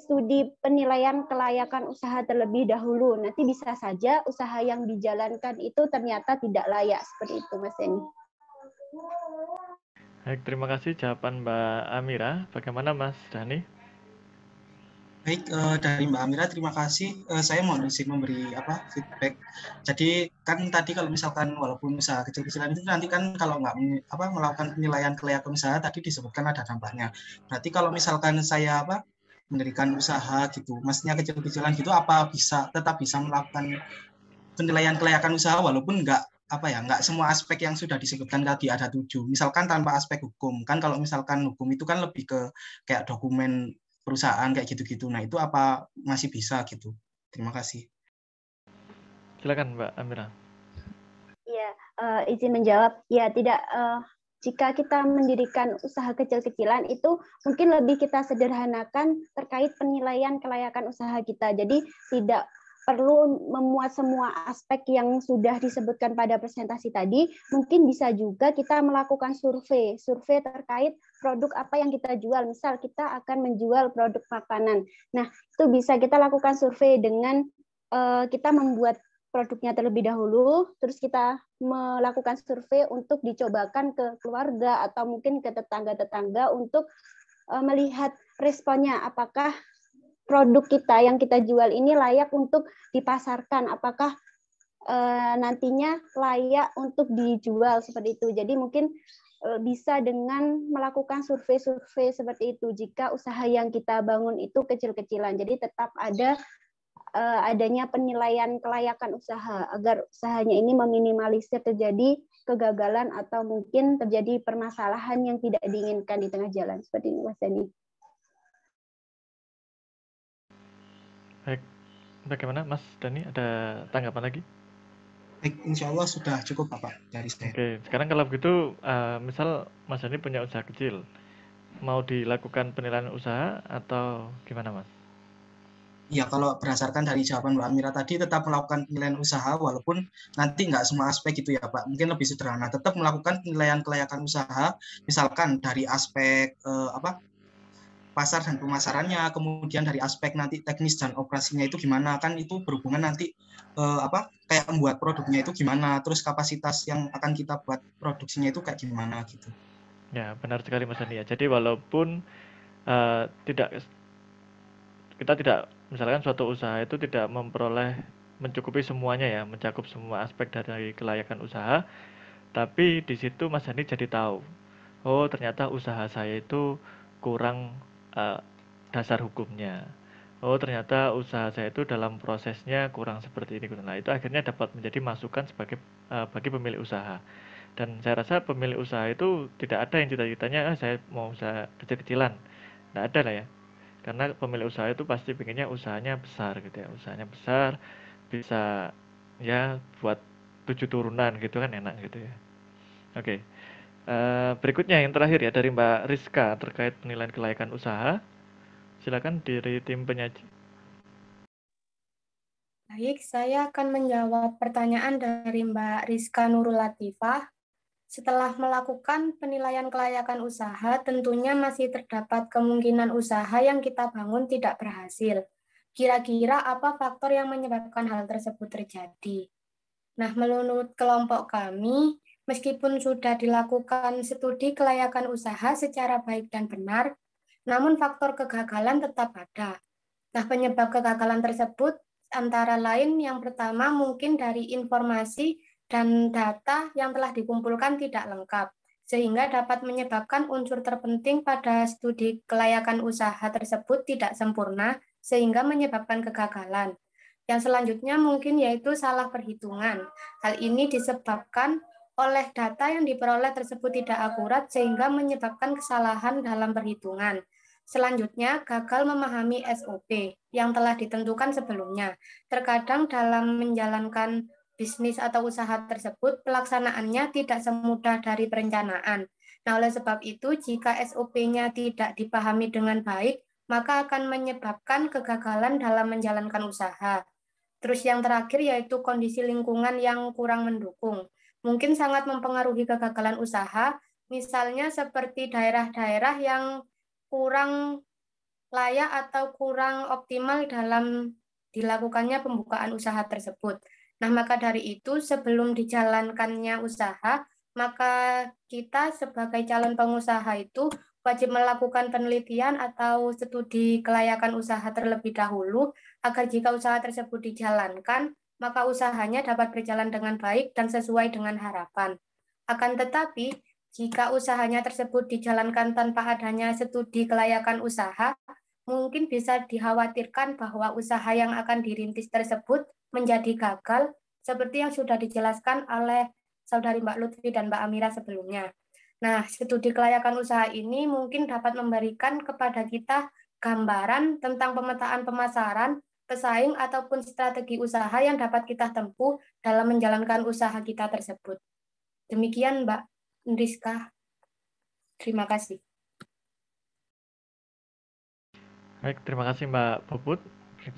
studi penilaian kelayakan usaha terlebih dahulu. Nanti bisa saja usaha yang dijalankan itu ternyata tidak layak seperti itu, Mas Eni. Baik, terima kasih jawaban Mbak Amira. Bagaimana Mas Dani? Baik, dari Mbak Amira, terima kasih. Saya mohon izin memberi feedback. Jadi kan tadi kalau misalkan walaupun usaha kecil-kecilan itu nanti kan kalau nggak melakukan penilaian kelayakan usaha tadi disebutkan ada dampaknya. Berarti kalau misalkan saya mendirikan usaha gitu, maksudnya kecil-kecilan gitu, tetap bisa melakukan penilaian kelayakan usaha walaupun nggak semua aspek yang sudah disebutkan tadi ada 7. Misalkan tanpa aspek hukum kan, kalau misalkan hukum itu kan lebih ke kayak dokumen perusahaan kayak gitu-gitu. Nah itu apa masih bisa gitu? Terima kasih. Silakan Mbak Amira. Iya, izin menjawab. Ya, tidak. Jika kita mendirikan usaha kecil-kecilan itu mungkin lebih kita sederhanakan terkait penilaian kelayakan usaha kita. Jadi tidak perlu memuat semua aspek yang sudah disebutkan pada presentasi tadi. Mungkin bisa juga kita melakukan survei terkait produk apa yang kita jual. Misal kita akan menjual produk makanan. Nah, itu bisa kita lakukan survei dengan kita membuat produknya terlebih dahulu, terus kita melakukan survei untuk dicobakan ke keluarga atau mungkin ke tetangga-tetangga untuk melihat responnya, apakah produk kita yang kita jual ini layak untuk dipasarkan, apakah nantinya layak untuk dijual seperti itu. Jadi mungkin bisa dengan melakukan survei-survei seperti itu jika usaha yang kita bangun itu kecil-kecilan. Jadi tetap ada adanya penilaian kelayakan usaha agar usahanya ini meminimalisir terjadi kegagalan atau mungkin terjadi permasalahan yang tidak diinginkan di tengah jalan. Seperti ini, Mas Dani. Baik, bagaimana Mas Dani? Ada tanggapan lagi? Baik, insya Allah sudah cukup Bapak dari saya. Oke, sekarang kalau begitu, misal Mas Dani punya usaha kecil, mau dilakukan penilaian usaha atau gimana Mas? Ya, kalau berdasarkan dari jawaban Mbak Amira tadi, tetap melakukan penilaian usaha, walaupun nanti nggak semua aspek itu ya Pak, mungkin lebih sederhana, tetap melakukan penilaian kelayakan usaha, misalkan dari aspek pasar dan pemasarannya, kemudian dari aspek nanti teknis dan operasinya itu gimana, kan itu berhubungan nanti kayak membuat produknya itu gimana, terus kapasitas yang akan kita buat produksinya itu kayak gimana gitu. Ya, benar sekali Mas Dani ya. Jadi walaupun kita tidak, misalkan suatu usaha itu tidak mencukupi semuanya ya, mencakup semua aspek dari kelayakan usaha, tapi di situ Mas Dani jadi tahu, oh ternyata usaha saya itu kurang dasar hukumnya. Oh ternyata usaha saya itu dalam prosesnya kurang seperti ini. Nah itu akhirnya dapat menjadi masukan bagi pemilik usaha. Dan saya rasa pemilik usaha itu tidak ada yang cita-citanya saya mau usaha kecil-kecilan, tidak ada lah ya. Karena pemilik usaha itu pasti pengennya usahanya besar gitu ya, usahanya besar, bisa ya buat 7 turunan gitu kan enak gitu ya. Oke. Berikutnya yang terakhir ya dari Mbak Rizka terkait penilaian kelayakan usaha. Silakan dari tim penyaji. Baik, saya akan menjawab pertanyaan dari Mbak Rizka Nurul Latifah. Setelah melakukan penilaian kelayakan usaha, tentunya masih terdapat kemungkinan usaha yang kita bangun tidak berhasil. Kira-kira apa faktor yang menyebabkan hal tersebut terjadi? Nah, menurut kelompok kami, meskipun sudah dilakukan studi kelayakan usaha secara baik dan benar, namun faktor kegagalan tetap ada. Nah, penyebab kegagalan tersebut antara lain yang pertama mungkin dari informasi dan data yang telah dikumpulkan tidak lengkap, sehingga dapat menyebabkan unsur terpenting pada studi kelayakan usaha tersebut tidak sempurna, sehingga menyebabkan kegagalan. Yang selanjutnya mungkin yaitu salah perhitungan. Hal ini disebabkan oleh data yang diperoleh tersebut tidak akurat, sehingga menyebabkan kesalahan dalam perhitungan. Selanjutnya, gagal memahami SOP yang telah ditentukan sebelumnya. Terkadang dalam menjalankan bisnis atau usaha tersebut, pelaksanaannya tidak semudah dari perencanaan. Nah, oleh sebab itu, jika SOP-nya tidak dipahami dengan baik, maka akan menyebabkan kegagalan dalam menjalankan usaha. Terus yang terakhir yaitu kondisi lingkungan yang kurang mendukung. Mungkin sangat mempengaruhi kegagalan usaha, misalnya seperti daerah-daerah yang kurang layak atau kurang optimal dalam dilakukannya pembukaan usaha tersebut. Nah, maka dari itu sebelum dijalankannya usaha, maka kita sebagai calon pengusaha itu wajib melakukan penelitian atau studi kelayakan usaha terlebih dahulu agar jika usaha tersebut dijalankan, maka usahanya dapat berjalan dengan baik dan sesuai dengan harapan. Akan tetapi, jika usahanya tersebut dijalankan tanpa adanya studi kelayakan usaha, mungkin bisa dikhawatirkan bahwa usaha yang akan dirintis tersebut menjadi gagal, seperti yang sudah dijelaskan oleh Saudari Mbak Lutfi dan Mbak Amira sebelumnya. Nah, studi kelayakan usaha ini mungkin dapat memberikan kepada kita gambaran tentang pemetaan pemasaran, pesaing, ataupun strategi usaha yang dapat kita tempuh dalam menjalankan usaha kita tersebut. Demikian, Mbak Rizka. Terima kasih. Baik, terima kasih Mbak Puput.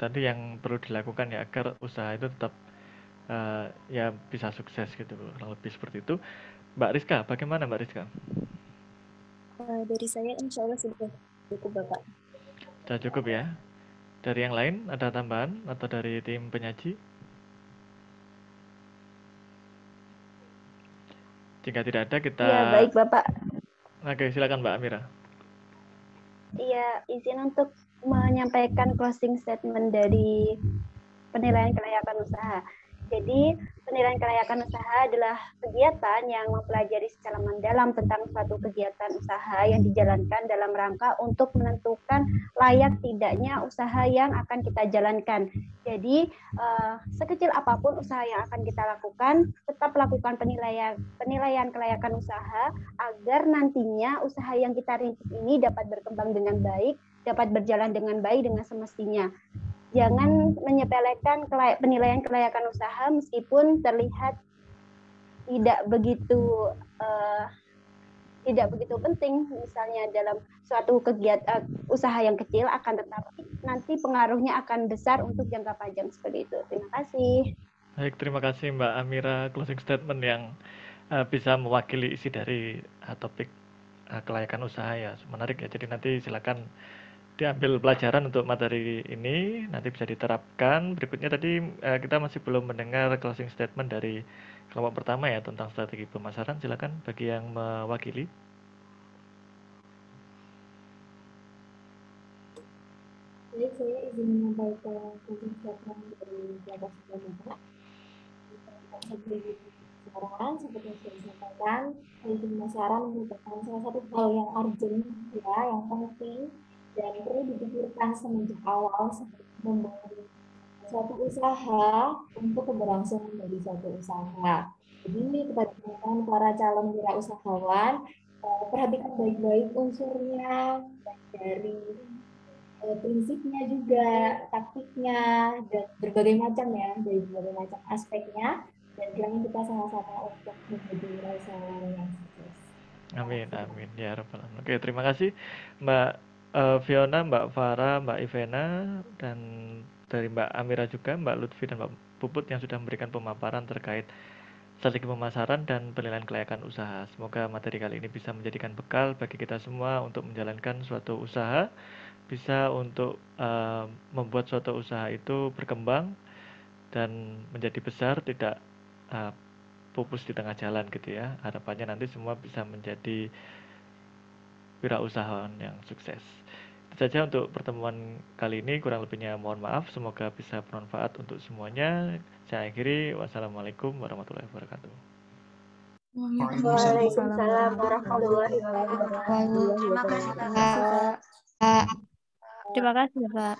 Tadi yang perlu dilakukan ya agar usaha itu tetap ya bisa sukses gitu, kurang lebih seperti itu. Mbak Rizka, bagaimana Mbak Rizka? Dari saya insya Allah sudah cukup Bapak. Sudah cukup ya. Dari yang lain ada tambahan atau dari tim penyaji? Jika tidak ada kita... Iya, baik Bapak. Oke, silakan Mbak Amira. Iya, izin untuk menyampaikan closing statement dari penilaian kelayakan usaha. Jadi, penilaian kelayakan usaha adalah kegiatan yang mempelajari secara mendalam tentang suatu kegiatan usaha yang dijalankan dalam rangka untuk menentukan layak tidaknya usaha yang akan kita jalankan. Jadi, sekecil apapun usaha yang akan kita lakukan, tetap lakukan penilaian kelayakan usaha agar nantinya usaha yang kita rintis ini dapat berkembang dengan baik, dapat berjalan dengan baik dengan semestinya. Jangan menyepelekan penilaian kelayakan usaha meskipun terlihat tidak begitu penting, misalnya dalam suatu kegiatan usaha yang kecil, akan tetapi nanti pengaruhnya akan besar untuk jangka panjang seperti itu. Terima kasih. Baik, terima kasih Mbak Amira, closing statement yang bisa mewakili isi dari topik kelayakan usaha ya. Menarik ya, jadi nanti silakan diambil pelajaran untuk materi ini, nanti bisa diterapkan. Berikutnya tadi kita masih belum mendengar closing statement dari kelompok pertama ya tentang strategi pemasaran. Silakan bagi yang mewakili. Baik, saya izin menyampaikan closing statement dari kelompok pertama. Strategi pemasaran seperti yang sudah disampaikan, strategi pemasaran merupakan salah satu hal yang urgent ya, yang penting dan perlu dipikirkan semenjak awal sebelum membangun suatu usaha untuk keberlangsungan dari suatu usaha. Jadi kepada teman-teman para calon wirausahawan, perhatikan baik-baik unsurnya, baik dari prinsipnya juga, taktiknya, dan berbagai macam ya, dari berbagai macam aspeknya, dan kiranya kita sama-sama untuk menjadi wirausahawan yang sukses. Amin, amin ya rabbal alamin. Oke, terima kasih Mbak Fiona, Mbak Farah, Mbak Ivena, dan dari Mbak Amira juga, Mbak Lutfi dan Mbak Puput yang sudah memberikan pemaparan terkait strategi pemasaran dan penilaian kelayakan usaha. Semoga materi kali ini bisa menjadikan bekal bagi kita semua untuk menjalankan suatu usaha, bisa untuk membuat suatu usaha itu berkembang dan menjadi besar, tidak pupus di tengah jalan gitu ya. Harapannya nanti semua bisa menjadi wirausahawan yang sukses. Itu saja untuk pertemuan kali ini, kurang lebihnya mohon maaf, semoga bisa bermanfaat untuk semuanya. Saya akhiri, wassalamualaikum warahmatullahi wabarakatuh. Waalaikumsalam warahmatullahi wabarakatuh. Terima kasih Pak. Terima kasih Pak.